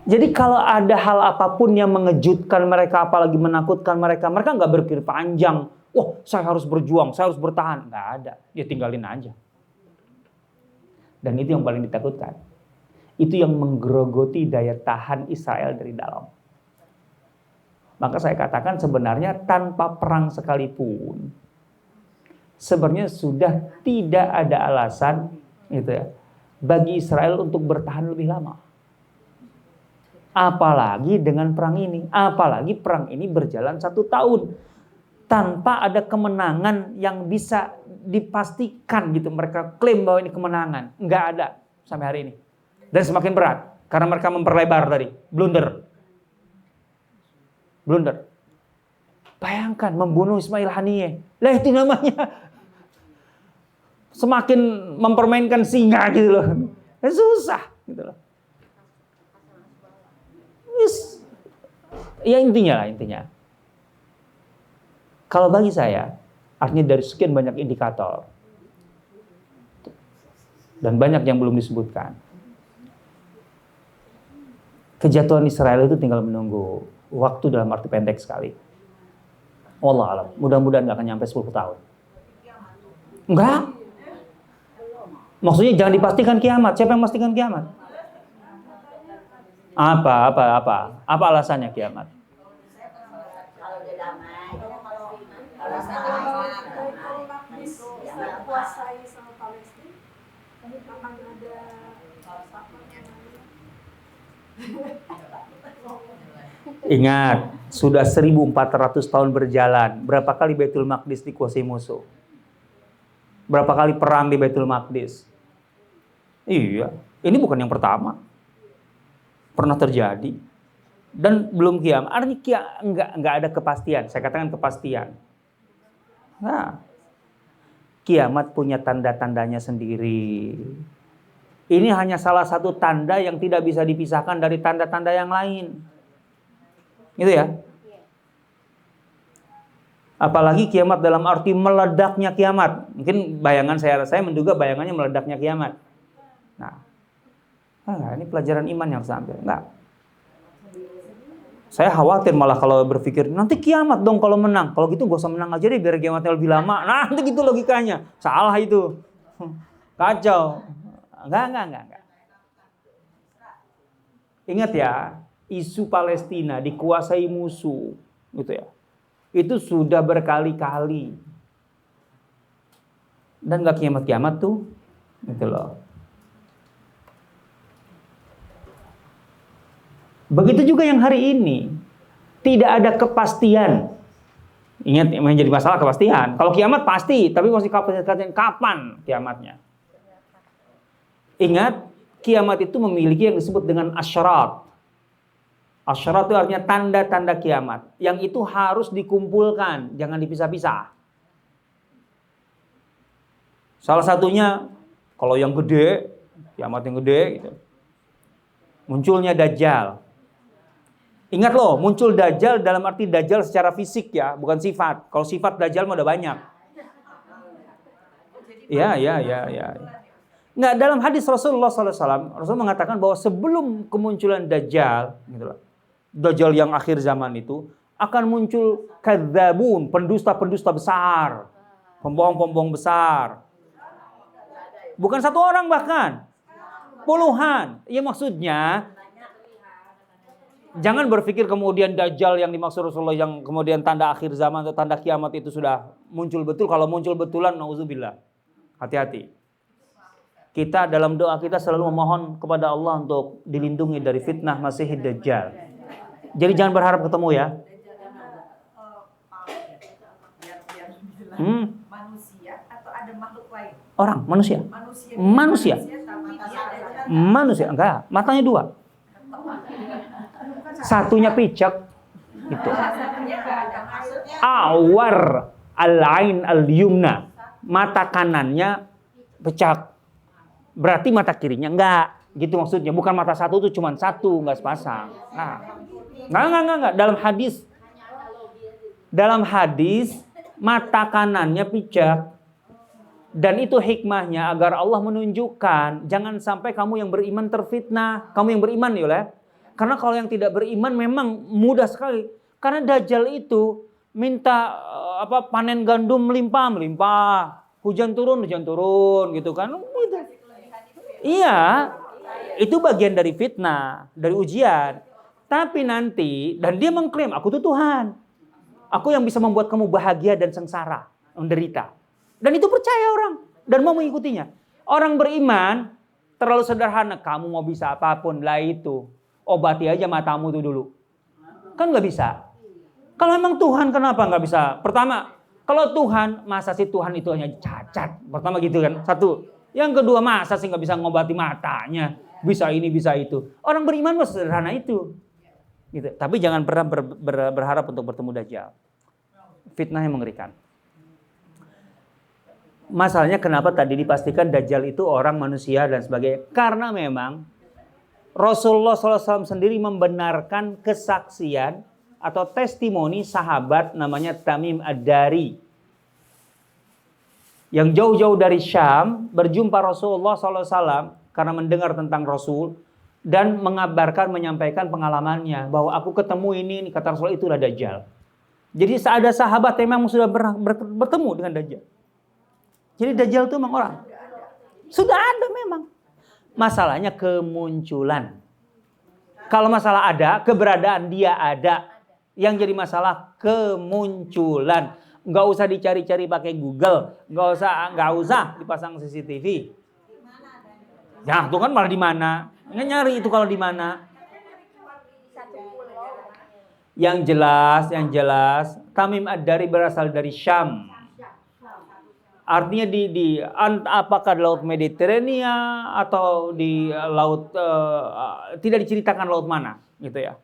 A: Jadi kalau ada hal apapun yang mengejutkan mereka, apalagi menakutkan mereka nggak berpikir panjang. Wah, saya harus berjuang, saya harus bertahan. Nggak ada, ya tinggalin aja. Dan itu yang paling ditakutkan. Itu yang menggerogoti daya tahan Israel dari dalam. Maka saya katakan sebenarnya tanpa perang sekalipun, sebenarnya sudah tidak ada alasan gitu ya, bagi Israel untuk bertahan lebih lama. Apalagi dengan perang ini. Apalagi perang ini berjalan 1 tahun. Tanpa ada kemenangan yang bisa dipastikan gitu. Mereka klaim bahwa ini kemenangan. Nggak ada sampai hari ini. Dan semakin berat. Karena mereka memperlebar tadi. Blunder. Bayangkan membunuh Ismail Haniyeh. Lah itu namanya semakin mempermainkan singa gitu loh. Susah gitu loh. Ya intinya. Kalau bagi saya, artinya dari sekian banyak indikator dan banyak yang belum disebutkan, kejatuhan Israel itu tinggal menunggu waktu dalam arti pendek sekali. Wallah alam, mudah-mudahan gak akan nyampe 10 tahun. Enggak. Maksudnya jangan dipastikan kiamat. Siapa yang memastikan kiamat? Apa alasannya kiamat? Ingat, sudah 1400 tahun berjalan. Berapa kali Baitul Maqdis dikuasai musuh? Berapa kali perang di Baitul Maqdis? Iya, ini bukan yang pertama. Pernah terjadi. Dan belum kiamat. Artinya enggak ada kepastian. Saya katakan kepastian. Nah, kiamat punya tanda-tandanya sendiri. Ini hanya salah satu tanda yang tidak bisa dipisahkan dari tanda-tanda yang lain. Gitu ya. Apalagi kiamat dalam arti meledaknya kiamat. Mungkin bayangan saya menduga bayangannya meledaknya kiamat. Nah, ini pelajaran iman yang harus ambil. Enggak. Saya khawatir malah kalau berpikir nanti kiamat dong kalau menang. Kalau gitu gak usah menang aja deh biar kiamatnya lebih lama. Nah, nanti gitu logikanya. Salah itu. Kacau. Enggak. Ingat ya, isu Palestina dikuasai musuh, gitu ya. Itu sudah berkali-kali. Dan enggak kiamat-kiamat tuh, gitu loh. Begitu juga yang hari ini, tidak ada kepastian. Ingat, yang menjadi masalah kepastian. Kalau kiamat pasti, tapi masih kapan kiamatnya. Ingat, kiamat itu memiliki yang disebut dengan asyarat. Asyarat itu artinya tanda-tanda kiamat. Yang itu harus dikumpulkan, jangan dipisah-pisah. Salah satunya, kalau yang gede, kiamat yang gede, gitu. Munculnya Dajjal. Ingat loh, muncul Dajjal dalam arti Dajjal secara fisik ya, bukan sifat. Kalau sifat Dajjal mah udah banyak. Ya. Nggak, dalam hadis Rasulullah SAW, Rasul mengatakan bahwa sebelum kemunculan Dajjal, gitu loh, Dajjal yang akhir zaman itu, akan muncul kadzabun, pendusta-pendusta besar, pembohong-pembohong besar. Bukan satu orang bahkan, puluhan. Ya maksudnya, jangan berpikir kemudian Dajjal yang dimaksud Rasulullah yang kemudian tanda akhir zaman atau tanda kiamat itu sudah muncul betul. Kalau muncul betulan, nauzubillah. Hati-hati. Kita dalam doa kita selalu memohon kepada Allah untuk dilindungi dari fitnah Masihid Dajjal. Jadi jangan berharap ketemu ya.
B: Manusia atau ada makhluk lain?
A: Orang, manusia. Manusia, enggak. Matanya dua. Satunya picek. Gitu. Awar al-ain al-yumna. Mata kanannya pecak. Berarti mata kirinya enggak. Gitu maksudnya. Bukan mata satu itu cuma satu, enggak sepasang. Enggak. Dalam hadis mata kanannya picak. Dan itu hikmahnya agar Allah menunjukkan jangan sampai kamu yang beriman terfitnah. Kamu yang beriman ya. Karena kalau yang tidak beriman memang mudah sekali. Karena Dajjal itu minta panen gandum melimpah. Hujan turun gitu kan. Gitu. Iya, itu bagian dari fitnah, dari ujian. Tapi nanti, dan dia mengklaim, aku tuh Tuhan. Aku yang bisa membuat kamu bahagia dan sengsara, menderita. Dan itu percaya orang, dan mau mengikutinya. Orang beriman, terlalu sederhana. Kamu mau bisa apapun, lah itu. Obati aja matamu itu dulu. Kan gak bisa. Kalau memang Tuhan, kenapa gak bisa? Pertama, kalau Tuhan, masa sih Tuhan itu hanya cacat? Pertama gitu kan, satu. Yang kedua, masa sih nggak bisa ngobati matanya? Bisa ini, bisa itu. Orang beriman mah sederhana itu. Gitu. Tapi jangan pernah berharap untuk bertemu Dajjal. fitnah yang mengerikan. Masalahnya kenapa tadi dipastikan Dajjal itu orang, manusia dan sebagainya? Karena memang Rasulullah SAW sendiri membenarkan kesaksian atau testimoni sahabat namanya Tamim Ad-Dari, yang jauh-jauh dari Syam berjumpa Rasulullah SAW karena mendengar tentang Rasul dan mengabarkan, menyampaikan pengalamannya bahwa aku ketemu ini kata Rasul, itulah Dajjal. Jadi ada sahabat yang memang sudah bertemu dengan Dajjal. Jadi Dajjal itu memang orang. Sudah ada memang. Masalahnya kemunculan. Kalau masalah ada, keberadaan dia ada. Yang jadi masalah kemunculan. Nggak usah dicari-cari pakai Google. Nggak usah dipasang CCTV. Ya, itu kan malah di mana? Nggak nyari itu kalau di mana. Yang jelas, Tamim Ad-Dari berasal dari Syam. Artinya apakah di laut Mediterania atau di laut tidak diceritakan laut mana, gitu ya?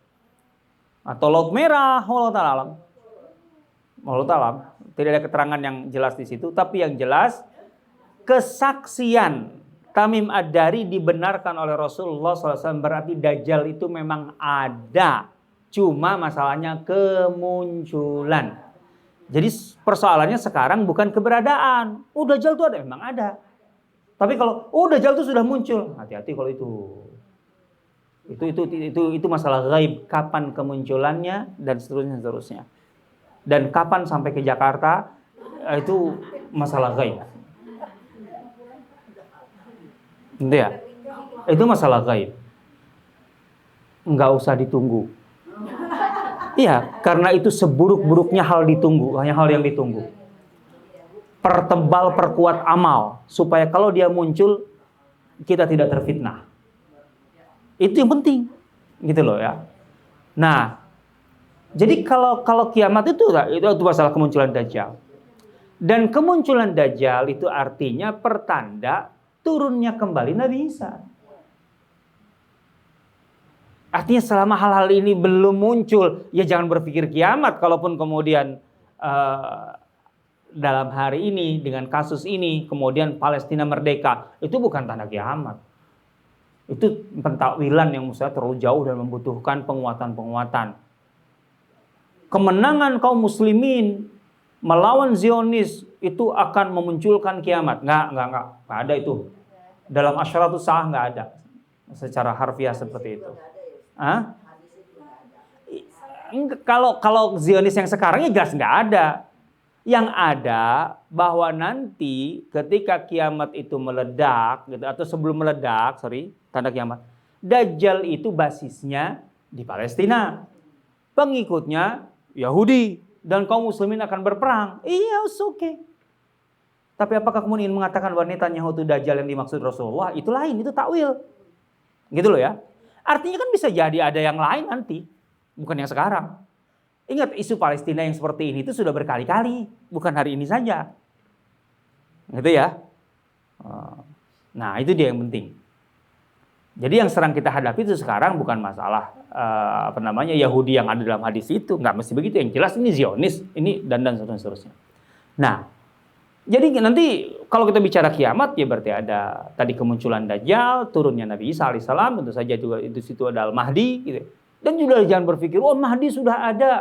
A: Atau laut Merah, wallahu alam. Tidak ada keterangan yang jelas di situ, tapi yang jelas kesaksian Tamim Ad-Dari dibenarkan oleh Rasulullah SAW, berarti Dajjal itu memang ada. Cuma masalahnya kemunculan. Jadi persoalannya sekarang bukan keberadaan. Dajjal itu ada, memang ada. Tapi kalau Dajjal itu sudah muncul, hati-hati kalau itu. Itu masalah gaib, kapan kemunculannya dan seterusnya. Dan kapan sampai ke Jakarta, itu masalah gaib. Gitu ya? Itu masalah gaib. Enggak usah ditunggu. Iya, karena itu seburuk-buruknya hal ditunggu, hanya hal yang ditunggu. Pertebal, perkuat amal supaya kalau dia muncul kita tidak terfitnah. Itu yang penting, gitu loh ya. Nah, jadi kalau kiamat itu masalah kemunculan Dajjal. Dan kemunculan Dajjal itu artinya pertanda turunnya kembali Nabi Isa. Artinya selama hal-hal ini belum muncul, ya jangan berpikir kiamat. Kalaupun kemudian dalam hari ini dengan kasus ini kemudian Palestina merdeka, itu bukan tanda kiamat. Itu pentakwilan yang misalnya terlalu jauh dan membutuhkan penguatan-penguatan. Kemenangan kaum muslimin melawan Zionis itu akan memunculkan kiamat. Enggak ada itu. Dalam Asyaratus Sa'ah enggak ada secara harfiah seperti itu. Kalau Zionis yang sekarang ya jelas nggak ada. Yang ada bahwa nanti ketika kiamat itu meledak, gitu, atau sebelum meledak, tanda kiamat, Dajjal itu basisnya di Palestina, pengikutnya Yahudi, dan kaum muslimin akan berperang. Iya, oke. Tapi apakah kemudian mengatakan wanita Netanyahu itu Dajjal yang dimaksud Rasulullah? Itu lain, itu takwil. Gitu loh ya. Artinya kan bisa jadi ada yang lain nanti, bukan yang sekarang. Ingat, isu Palestina yang seperti ini itu sudah berkali-kali, bukan hari ini saja. Gitu ya. Nah, itu dia yang penting. Jadi yang sedang kita hadapi itu sekarang bukan masalah Yahudi yang ada dalam hadis itu, nggak mesti begitu. Yang jelas ini Zionis, ini dan seterusnya. Nah, jadi nanti kalau kita bicara kiamat ya berarti ada tadi kemunculan Dajjal, turunnya Nabi Isa alaihissalam, tentu saja juga di situ ada Al-Mahdi gitu. Dan juga jangan berpikir Mahdi sudah ada.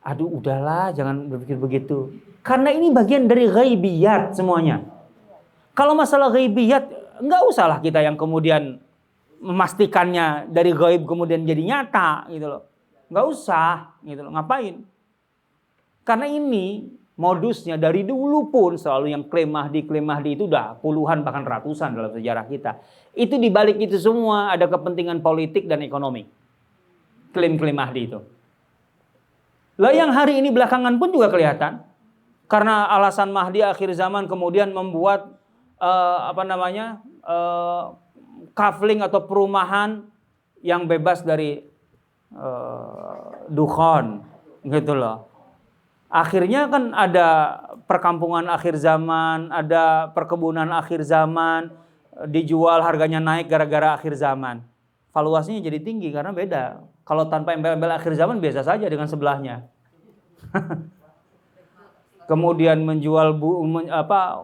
A: Aduh udahlah, jangan berpikir begitu. Karena ini bagian dari ghaibiyat semuanya. Kalau masalah ghaibiyat enggak usahlah kita yang kemudian memastikannya dari gaib kemudian jadi nyata gitu loh. Enggak usah gitu loh, ngapain? Karena ini modusnya dari dulu pun selalu yang klaim Mahdi itu udah puluhan bahkan ratusan dalam sejarah kita. Itu dibalik itu semua ada kepentingan politik dan ekonomi. Klaim-klaim Mahdi itu. Lah yang hari ini belakangan pun juga kelihatan. Karena alasan Mahdi akhir zaman kemudian membuat kafling atau perumahan yang bebas dari dukhon gitu loh. Akhirnya kan ada perkampungan akhir zaman, ada perkebunan akhir zaman, dijual harganya naik gara-gara akhir zaman. Valuasinya jadi tinggi karena beda. Kalau tanpa embel-embel akhir zaman biasa saja dengan sebelahnya. kemudian menjual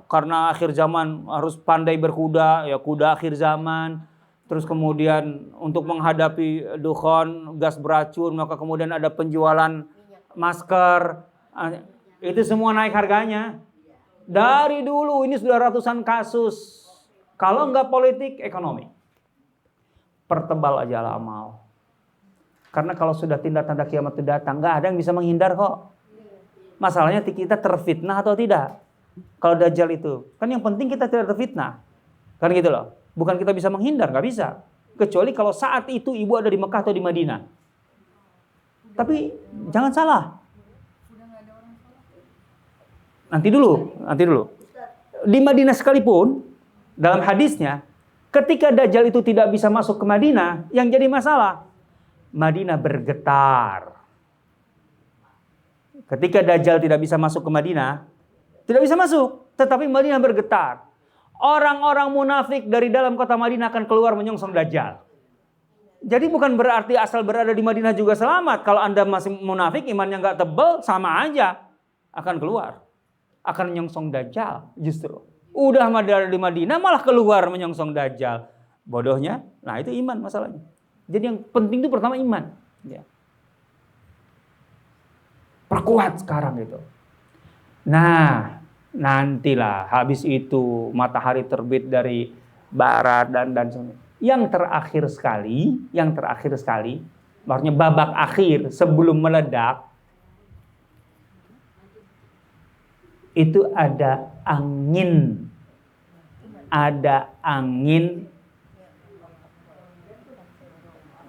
A: karena akhir zaman harus pandai berkuda, ya kuda akhir zaman. Terus kemudian untuk menghadapi dukhon, gas beracun, maka kemudian ada penjualan masker. Itu semua naik harganya. Dari dulu ini sudah ratusan kasus. Kalau enggak politik, ekonomi. Pertebal aja amal. Karena kalau sudah tanda kiamat itu datang, enggak ada yang bisa menghindar kok. Masalahnya kita terfitnah atau tidak. Kalau Dajjal itu, kan yang penting kita tidak terfitnah. Kan gitu loh. Bukan kita bisa menghindar, nggak bisa. Kecuali kalau saat itu ibu ada di Mekah atau di Madinah. Tapi jangan salah. Nanti dulu. Di Madinah sekalipun, dalam hadisnya, ketika Dajjal itu tidak bisa masuk ke Madinah, yang jadi masalah, Madinah bergetar. Ketika Dajjal tidak bisa masuk ke Madinah, tidak bisa masuk, tetapi Madinah bergetar. Orang-orang munafik dari dalam kota Madinah akan keluar menyongsong Dajjal. Jadi bukan berarti asal berada di Madinah juga selamat. Kalau Anda masih munafik, imannya nggak tebal, sama aja akan keluar. Akan menyongsong Dajjal justru. Udah ada di Madinah malah keluar menyongsong Dajjal. Bodohnya, nah itu iman masalahnya. Jadi yang penting itu pertama iman. Ya. Perkuat sekarang itu. Nah, nantilah habis itu matahari terbit dari barat dan yang terakhir sekali, maksudnya babak akhir sebelum meledak, itu ada angin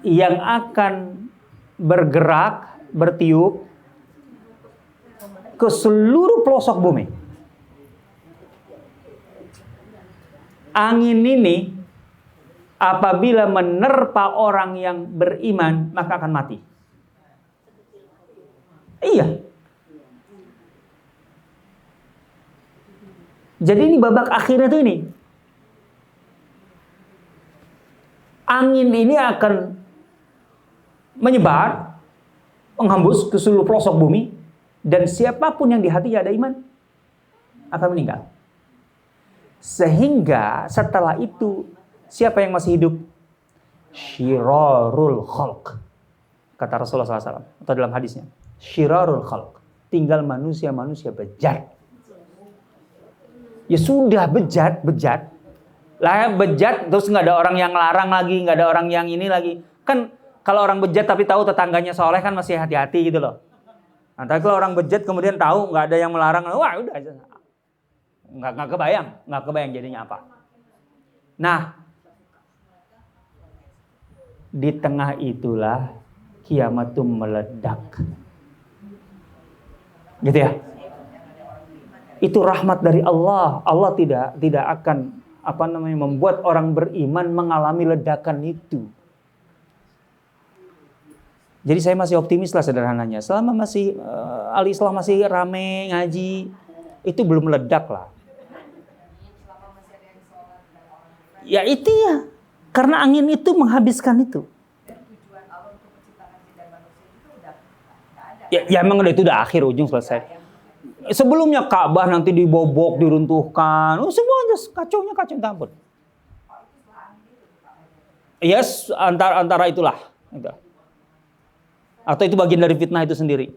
A: yang akan bergerak, bertiup ke seluruh pelosok bumi. Angin ini apabila menerpa orang yang beriman, maka akan mati. Iya. Jadi ini babak akhirnya tuh ini. Angin ini akan menyebar, menghembus ke seluruh pelosok bumi, dan siapapun yang di hatinya ada iman akan meninggal. Sehingga setelah itu siapa yang masih hidup? Syirarul khalq. Kata Rasulullah SAW atau dalam hadisnya, syirarul khalq. Tinggal manusia-manusia bejat. Ya sudah bejat. Lah bejat terus nggak ada orang yang larang lagi, nggak ada orang yang ini lagi. Kan kalau orang bejat tapi tahu tetangganya soleh kan masih hati-hati gitu loh. Nah, tapi kalau orang bejat kemudian tahu nggak ada yang melarang, wah udah aja. Nggak kebayang jadinya apa. Nah, di tengah itulah kiamat itu meledak. Gitu ya. Itu rahmat dari Allah. Allah tidak akan membuat orang beriman mengalami ledakan itu. Jadi saya masih optimis lah sederhananya. Selama masih al-Islam masih rame ngaji, itu belum meledak lah. Ya itu ya. Karena angin itu menghabiskan itu. Ya emang itu udah akhir, ujung selesai. Sebelumnya Ka'bah nanti dibobok, diruntuhkan. Semuanya kacaunya ampun. Yes, antara itulah. Atau itu bagian dari fitnah itu sendiri.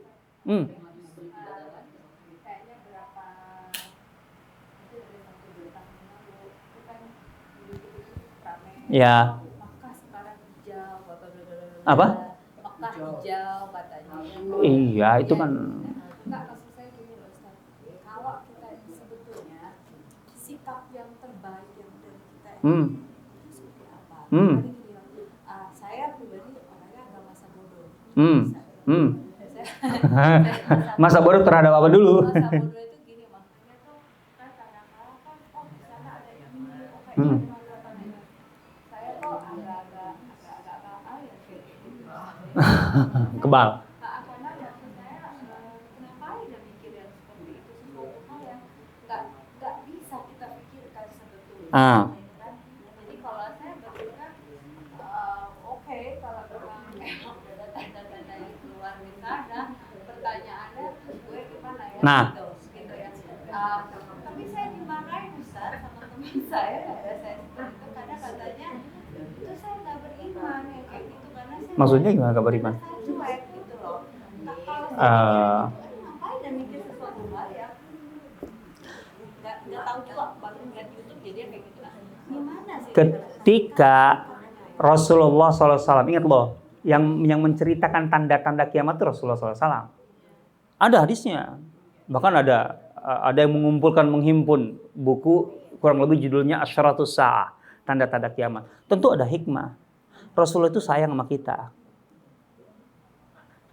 A: Ya. Apa?
B: Mekah hijau katanya.
A: Iya, itu kan.
B: Enggak, maksud saya gini loh Ustaz. Kalau kita ini sebetulnya sikap yang terbaik yang dari kita itu seperti apa? Tadi bilang, saya pribadi orangnya agak masa bodoh.
A: Masa bodoh terhadap apa dulu?
B: Masa bodoh itu gini, makanya tuh kan kadang-kadang kan di sana ada ini, saya kok agak-agak ya kayak gitu.
A: Kebal.
B: Karena maksud saya kenapa ya mikir yang seperti itu, sesuatu hal yang nggak bisa kita pikirkan sebetulnya. Jadi kalau saya berpikir oke, kalau memang ada tanda-tanda yang keluar di sana, pertanyaannya gue gimana ya?
A: Nah,
B: gitu.
A: Maksudnya gimana nggak beriman?
B: Cuek gitu loh. Nah, kalau ngapain dan mikir sesuatu hal ya nggak tahu juga, baru ngeliat YouTube jadi kayak gitu. Gimana sih?
A: Ketika Rasulullah SAW, ingat loh, yang menceritakan tanda-tanda kiamat itu Rasulullah SAW. Ada hadisnya, bahkan ada yang menghimpun buku kurang lebih judulnya Asyaratus Sa'ah, tanda-tanda kiamat. Tentu ada hikmah. Rasulullah itu sayang sama kita.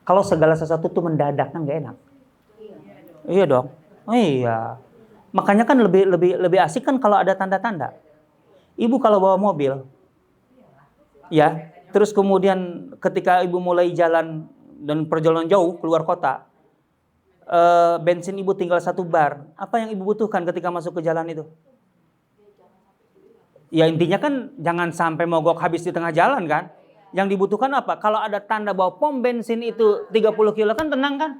A: Kalau segala sesuatu itu mendadak kan gak enak. Iya dong. Oh iya. Makanya kan lebih asik kan kalau ada tanda-tanda. Ibu kalau bawa mobil, ya, terus kemudian ketika ibu mulai jalan dan perjalanan jauh keluar kota, bensin ibu tinggal 1 bar. Apa yang ibu butuhkan ketika masuk ke jalan itu? Ya intinya kan jangan sampai mogok habis di tengah jalan kan. Yang dibutuhkan apa? Kalau ada tanda bahwa pom bensin itu 30 kilo kan tenang kan?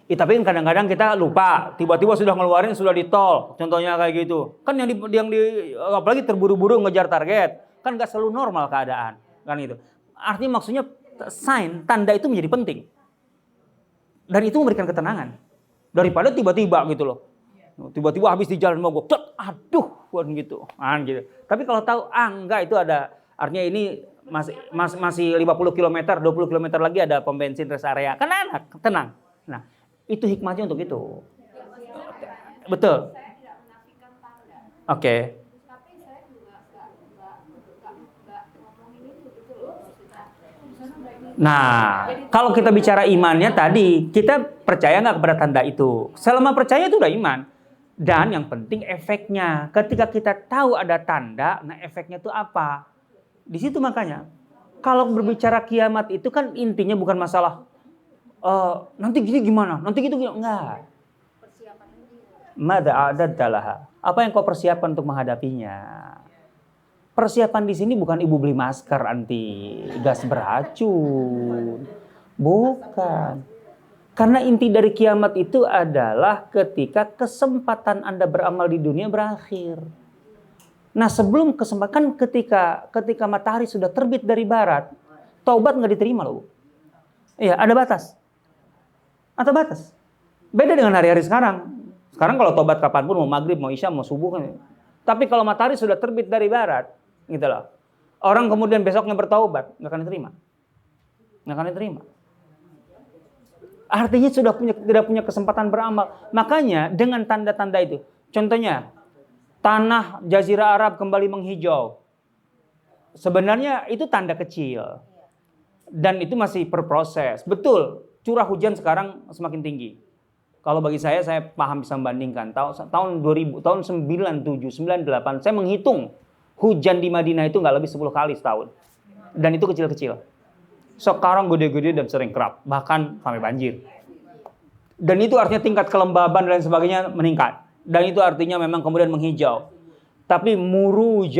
A: Tapi kadang-kadang kita lupa, tiba-tiba sudah ngeluarin, sudah di tol, contohnya kayak gitu. Kan yang apalagi terburu-buru ngejar target, kan nggak selalu normal keadaan, kan itu. Artinya maksudnya sign, tanda itu menjadi penting. Dan itu memberikan ketenangan. Daripada tiba-tiba gitu loh. Tiba-tiba habis di jalan mogok, aduh, kan gitu. Tapi kalau tahu, enggak, itu ada, artinya ini masih 50 km, 20 km lagi ada pom bensin rest area. Kan enak, tenang. Nah, itu hikmahnya untuk itu. Betul.
B: Saya tidak menafikan tanda.
A: Oke.
B: Tapi saya juga nggak ngomongin itu gitu loh.
A: Nah, kalau kita bicara imannya tadi, kita percaya nggak kepada tanda itu? Selama percaya itu udah iman. Dan yang penting efeknya. Ketika kita tahu ada tanda, nah efeknya itu apa? Di situ makanya. Kalau berbicara kiamat itu kan intinya bukan masalah nanti gini gimana? Nanti gitu gimana? Enggak. Mada a'dadtalaha. Apa yang kau persiapkan untuk menghadapinya? Persiapan di sini bukan ibu beli masker anti gas beracun. Bukan. Karena inti dari kiamat itu adalah ketika kesempatan Anda beramal di dunia berakhir. Nah, sebelum kesempatan, ketika matahari sudah terbit dari barat, taubat nggak diterima loh. Iya, ada batas. Atau batas. Beda dengan hari-hari sekarang. Sekarang kalau tobat kapanpun, mau maghrib, mau isya, mau subuh kan. Tapi kalau matahari sudah terbit dari barat, gitu loh. Orang kemudian besoknya bertaubat, nggak akan diterima. Nggak akan diterima. Artinya tidak punya kesempatan beramal. Makanya dengan tanda-tanda itu. Contohnya, tanah Jazirah Arab kembali menghijau. Sebenarnya itu tanda kecil. Dan itu masih berproses. Betul. Curah hujan sekarang semakin tinggi. Kalau bagi saya paham bisa membandingkan. Tahun 2000, tahun 97, 98, saya menghitung hujan di Madinah itu nggak lebih 10 kali setahun. Dan itu kecil-kecil. Sekarang gede-gede dan sering kerap. Bahkan sampai banjir. Dan itu artinya tingkat kelembaban dan sebagainya meningkat. Dan itu artinya memang kemudian menghijau. Tapi muruj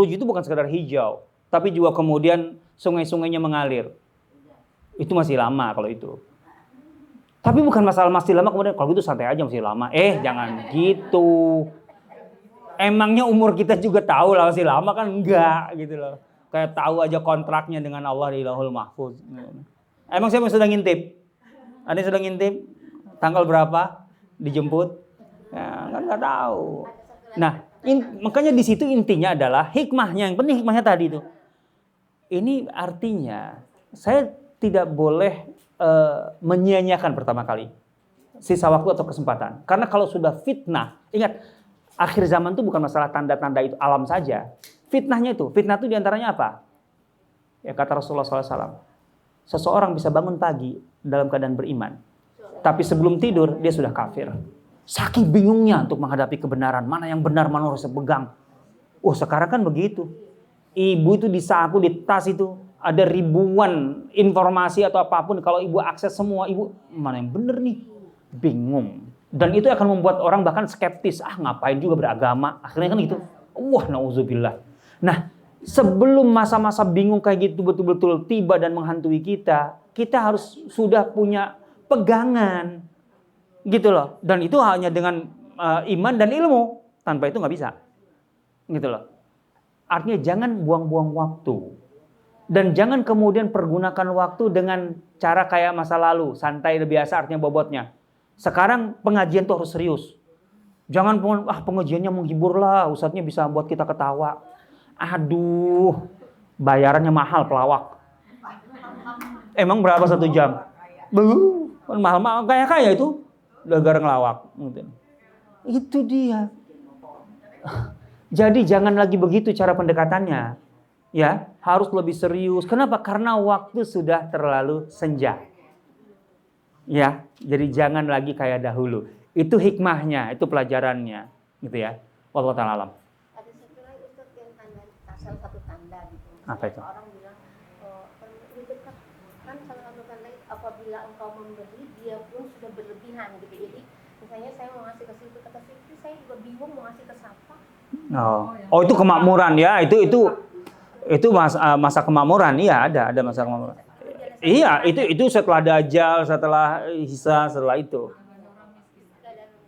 A: itu bukan sekedar hijau. Tapi juga kemudian sungai-sungainya mengalir. Itu masih lama kalau itu. Tapi bukan masalah masih lama kemudian kalau gitu santai aja masih lama. Jangan gitu. Emangnya umur kita juga tahu lah masih lama kan? Enggak gitu loh. Kayak tahu aja kontraknya dengan Allah di Lauhul Mahfuz. Emang siapa yang sudah ngintip? Ada yang sudah ngintip? Tanggal berapa? Dijemput? Ya, kan nggak tahu. Nah, makanya di situ intinya adalah hikmahnya. Yang penting hikmahnya tadi itu. Ini artinya saya tidak boleh menyia-nyiakan pertama kali sisa waktu atau kesempatan. Karena kalau sudah fitnah, ingat akhir zaman itu bukan masalah tanda-tanda itu alam saja. Fitnah itu diantaranya apa? Ya kata Rasulullah SAW, seseorang bisa bangun pagi dalam keadaan beriman, tapi sebelum tidur dia sudah kafir. Saking bingungnya untuk menghadapi kebenaran, mana yang benar, mana harus pegang. Sekarang kan begitu. Ibu itu di saku, di tas itu ada ribuan informasi atau apapun. Kalau ibu akses semua, ibu mana yang benar nih? Bingung. Dan itu akan membuat orang bahkan skeptis. Ngapain juga beragama? Akhirnya kan gitu. Nauzubillah. Nah, sebelum masa-masa bingung kayak gitu betul-betul tiba dan menghantui kita harus sudah punya pegangan. Gitu loh. Dan itu hanya dengan iman dan ilmu. Tanpa itu nggak bisa. Gitu loh. Artinya jangan buang-buang waktu. Dan jangan kemudian pergunakan waktu dengan cara kayak masa lalu, santai biasa artinya bobotnya. Sekarang pengajian tuh harus serius. Jangan pengajiannya menghibur lah, ustadznya bisa buat kita ketawa. Aduh, bayarannya mahal pelawak. Emang berapa 1 jam? Mahal-mahal kayak itu gara-gara ngelawak. Itu dia. Jadi jangan lagi begitu cara pendekatannya. Ya, harus lebih serius. Kenapa? Karena waktu sudah terlalu senja. Ya, jadi jangan lagi kayak dahulu. Itu hikmahnya, itu pelajarannya, gitu ya. Wallahu ta'ala alam.
C: Ada satu lagi Ustaz yang tanda, salah satu tanda gitu.
A: Apa itu?
C: Orang bilang, lebih dekat kan salah satu tanda apabila engkau memberi, dia pun sudah berlebihan gitu. Jadi misalnya saya mau ngasih ke situ, kata situ saya juga bingung mau ngasih ke siapa.
A: Oh itu kemakmuran ya, itu masa kemakmuran, iya ada masa kemakmuran. Iya, itu setelah Dajjal, setelah Isa, setelah itu.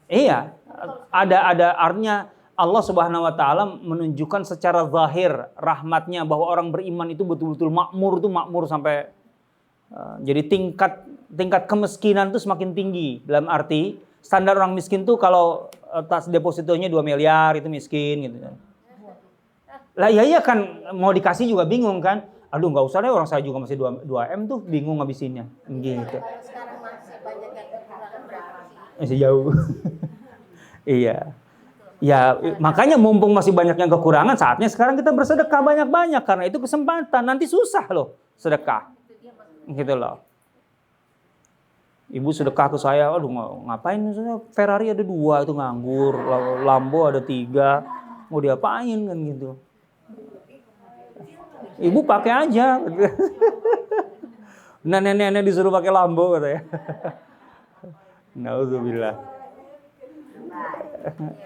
A: Iya, ada artinya Allah Subhanahu wa taala menunjukkan secara zahir rahmatnya bahwa orang beriman itu betul-betul makmur sampai jadi tingkat kemiskinan itu semakin tinggi. Dalam arti standar orang miskin tuh kalau tas depositonya 2 miliar itu miskin gitu. Lah iya kan mau dikasih juga bingung kan. Aduh nggak usah deh, orang saya juga masih 2M tuh bingung ngabisinnya. Gitu.
C: Kalau sekarang masih banyak yang kekurangan berapa sih?
A: Masih jauh. Iya. Ya makanya mumpung masih banyak yang kekurangan, saatnya sekarang kita bersedekah banyak-banyak. Karena itu kesempatan, nanti susah loh sedekah. Gitu loh. Ibu sedekah ke saya, aduh ngapain? Ferrari ada 2 itu nganggur, Lambo ada 3, mau diapain kan gitu. Ibu pakai aja. Nah nenek disuruh pakai Lambo katanya. Nauzubillah.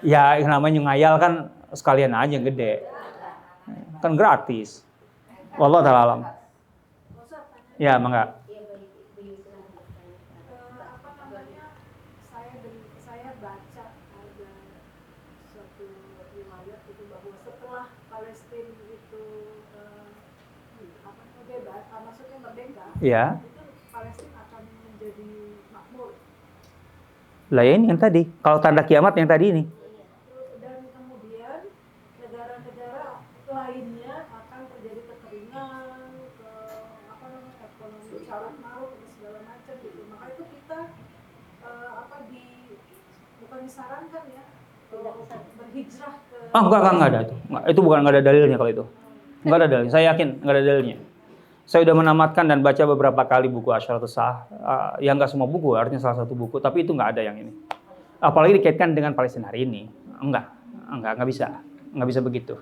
A: Ya namanya ngayal kan sekalian aja gede. Kan gratis. Wallahu ta'ala alam. Ya, mangga.
D: Saya baca ada suatu riwayat itu bahwa setelah Palestina itu bebas, maksudnya merdeka,
A: Ya.
D: itu Palestina akan menjadi makmur.
A: Lah ya ini yang tadi. Kalau tanda kiamat yang tadi ini.
D: Dan kemudian negara-negara lainnya akan terjadi kekeringan, ekonomi carut marut dan segala macam gitu. Maka itu kita bukan disarankan ya berhijrah ke.
A: Enggak ada itu. Itu bukan enggak ada dalilnya kalau itu. Enggak ada dalilnya. Saya yakin enggak ada dalilnya. Saya sudah menamatkan dan baca beberapa kali buku Asyaratus Sah. Yang enggak semua buku, artinya salah satu buku, tapi itu enggak ada yang ini. Apalagi dikaitkan dengan Palestina hari ini. Enggak bisa. Enggak bisa begitu.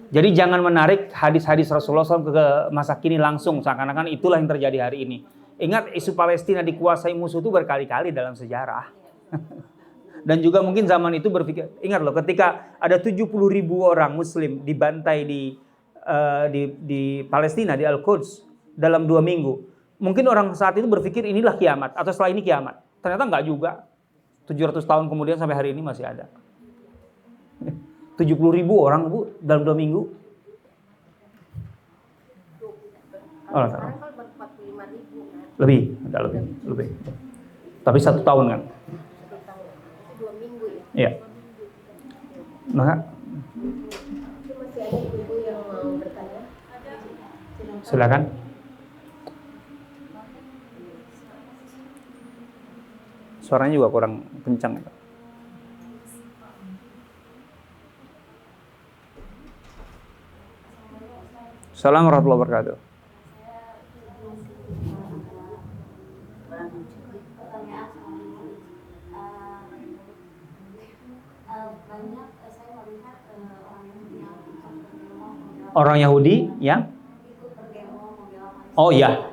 A: Jadi jangan menarik hadis-hadis Rasulullah SAW ke masa kini langsung, seakan-akan itulah yang terjadi hari ini. Ingat isu Palestina dikuasai musuh itu berkali-kali dalam sejarah. Dan juga mungkin zaman itu berpikir, ingat loh ketika ada 70.000 orang muslim dibantai di Palestina, di Al-Quds dalam 2 minggu. Mungkin orang saat itu berpikir inilah kiamat atau setelah ini kiamat. Ternyata enggak juga. 700 tahun kemudian sampai hari ini masih ada. 70.000 orang Bu dalam 2 minggu.
C: Kalau sekarang kan 45.000 kan.
A: Lebih. Tapi 1 tahun kan.
C: 1 tahun. Itu 2 minggu ya.
A: Iya. Maka
C: Itu masih ada ibu yang mau bertanya?
A: silakan. Suaranya juga kurang kencang. Assalamualaikum warahmatullahi wabarakatuh. Orang Yahudi yang oh iya.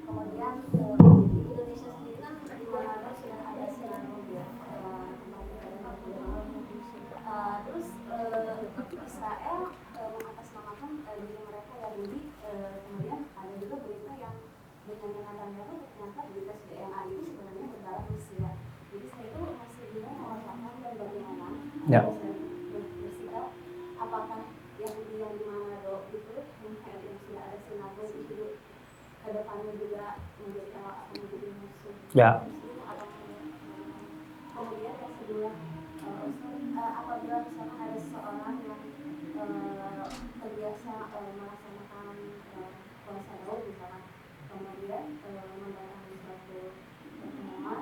C: Kemudian di Indonesia sendiri kan di mana sudah ada siaran mobil, terus Israel mengatasnamakan diri mereka Yahudi, kemudian ada juga berita yang dengan Netanyahu ternyata berita DNA itu sebenarnya berdarah Rusia. Jadi saya itu masih bingung mengatakan dan bagaimana bersikap apakah Yahudi yang mengaku itu kedepannya juga menjadi akan menjadi musuh.
A: Ya.
C: Kemudian yang kedua, apabila misalnya ada seseorang yang terbiasa melaksanakan puasa Daud misalnya, kemudian mendatangi suatu pertemuan,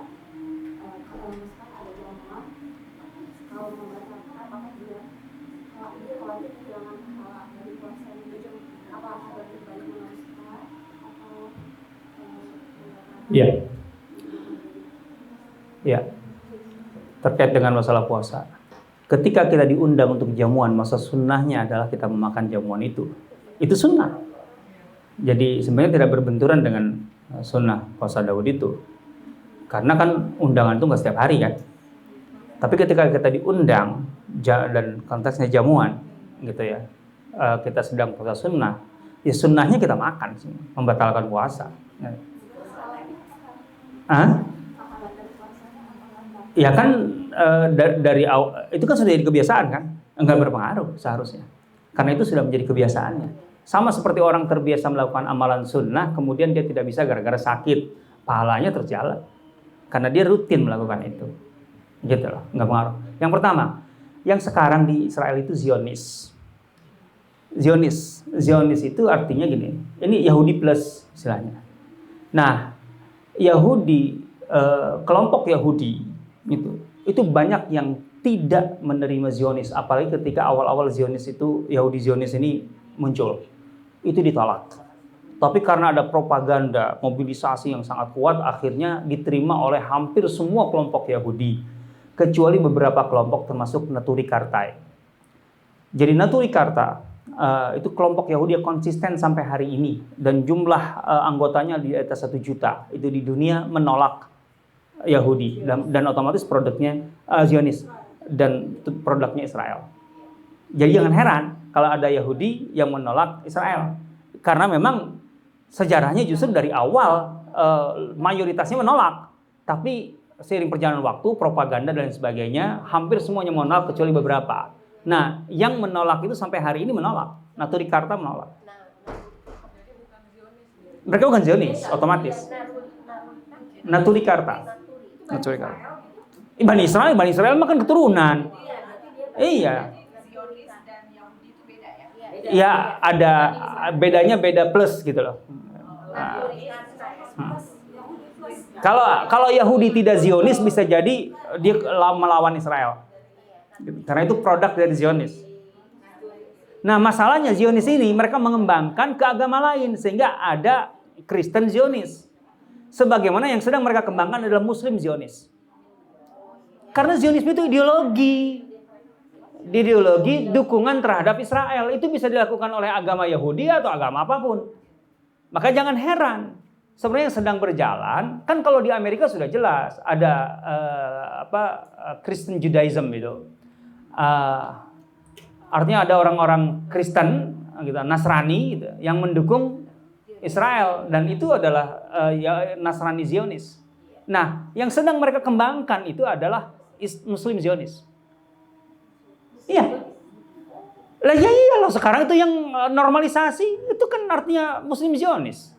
C: kalau misalkan ada jamuan, kalau membatalkan apakah dia khawatir kehilangan pahala dari puasa itu, apa lebih baik meneruskan atau
A: Ya. Ya. Terkait dengan masalah puasa. Ketika kita diundang untuk jamuan, masa sunnahnya adalah kita memakan jamuan itu. Itu sunnah. Jadi sebenarnya tidak berbenturan dengan sunnah puasa Daud itu. Karena kan undangan itu nggak setiap hari kan. Tapi ketika kita diundang dan konteksnya jamuan, gitu ya, kita sedang puasa sunnah, ya sunnahnya kita makan, membatalkan puasa. Ya kan dari itu kan sudah jadi kebiasaan kan, enggak berpengaruh seharusnya. Karena itu sudah menjadi kebiasaannya. Sama seperti orang terbiasa melakukan amalan sunnah, kemudian dia tidak bisa gara-gara sakit, pahalanya terjalan. Karena dia rutin melakukan itu. Gitu loh, enggak pengaruh. Yang pertama, yang sekarang di Israel itu Zionis. Zionis itu artinya gini, ini Yahudi plus istilahnya. Nah, kelompok Yahudi itu banyak yang tidak menerima Zionis, apalagi ketika awal-awal Zionis itu, Yahudi Zionis ini muncul, itu ditolak. Tapi karena ada propaganda, mobilisasi yang sangat kuat, akhirnya diterima oleh hampir semua kelompok Yahudi, kecuali beberapa kelompok termasuk Neturei Karta. Jadi Neturei Karta itu kelompok Yahudi yang konsisten sampai hari ini, dan jumlah anggotanya di atas 1 juta. Itu di dunia menolak Yahudi dan otomatis produknya Zionis dan produknya Israel. Jadi jangan heran kalau ada Yahudi yang menolak Israel, karena memang sejarahnya justru dari awal mayoritasnya menolak, tapi seiring perjalanan waktu, propaganda dan sebagainya, hampir semuanya menolak kecuali beberapa. Nah, yang menolak itu sampai hari ini menolak. Neturei Karta menolak. Mereka bukan Zionis, otomatis. Neturei Karta. Bani Israel mah kan keturunan. Iya. Ya ada bedanya, beda plus gitu loh. Kalau Yahudi tidak Zionis, bisa jadi dia melawan Israel. Karena itu produk dari Zionis. Nah, masalahnya Zionis ini mereka mengembangkan ke agama lain sehingga ada Kristen Zionis. Sebagaimana yang sedang mereka kembangkan adalah Muslim Zionis. Karena Zionisme itu ideologi dukungan terhadap Israel. Itu bisa dilakukan oleh agama Yahudi atau agama apapun. Maka jangan heran. Sebenarnya yang sedang berjalan, kan kalau di Amerika sudah jelas ada Christian Judaism itu. Artinya ada orang-orang Kristen, gitu, Nasrani, gitu, yang mendukung Israel, dan itu adalah Nasrani Zionis. Nah, yang sedang mereka kembangkan itu adalah Muslim Zionis. Iya. Lah ya iyalah, sekarang itu yang normalisasi itu kan artinya Muslim Zionis.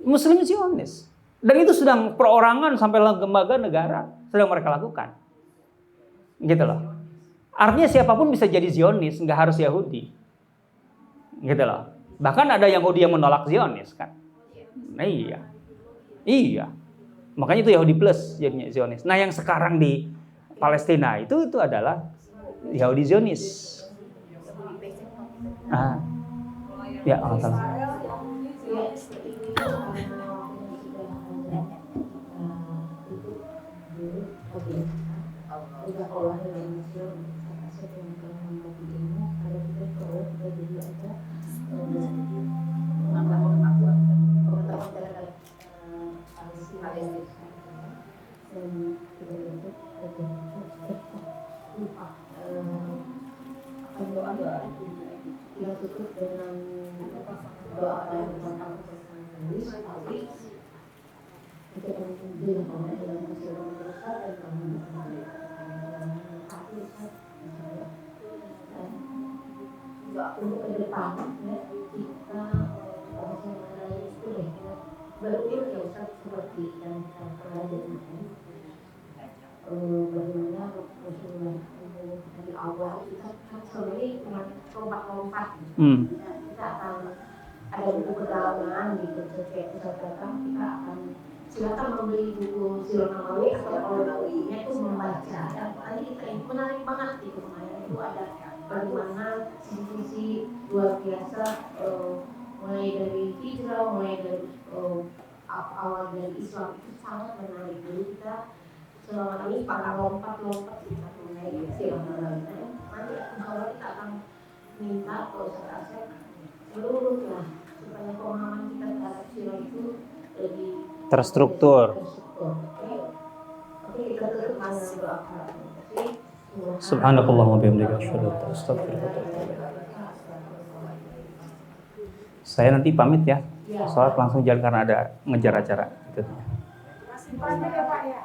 A: Muslim Zionis. Dan itu sedang perorangan sampai lembaga negara sedang mereka lakukan. Gitu loh. Artinya siapapun bisa jadi Zionis, nggak harus Yahudi. Gitu loh. Bahkan ada Yahudi yang menolak Zionis kan. Nah, iya. Makanya itu Yahudi plus jadinya Zionis. Nah, yang sekarang di Palestina itu adalah Yahudi Zionis. Ya, Allah.
C: Kita tutup dengan doa yang untuk ke depan, berurut ya Ustaz, seperti yang kita pernah dengar. Bagaimana Rasulullah dari awal kita kan sebenarnya cuma lompat-lompat. Kita akan ada buku kedalaman gitu, setiap Ustaz datang kita akan silakan membeli buku Sirah Nabawi atau kalau Nawawinya itu membaca. Dan nanti kita ini menarik banget gitu, makanya itu ada bagaimana sisi-sisi luar biasa, mulai dari hijrah, mulai dari awal dari Islam itu sangat menarik. Jadi kita selama ini para lompat-lompat kita mengenai Sirah Nabawi. Nanti kalau kita akan minta ke Ustaz Asep seluruhnya supaya pemahaman kita terhadap sirah itu lebih
A: terstruktur.
C: Oke, kita tutup dengan doa.
A: Subhanakallahumma bihamdika asyhadu an la ilaha illa anta astaghfiruka wa atubu ilaik. Saya nanti pamit ya. Sholat langsung jalan karena ada ngejar acara.
D: Masih banyak ya Pak ya.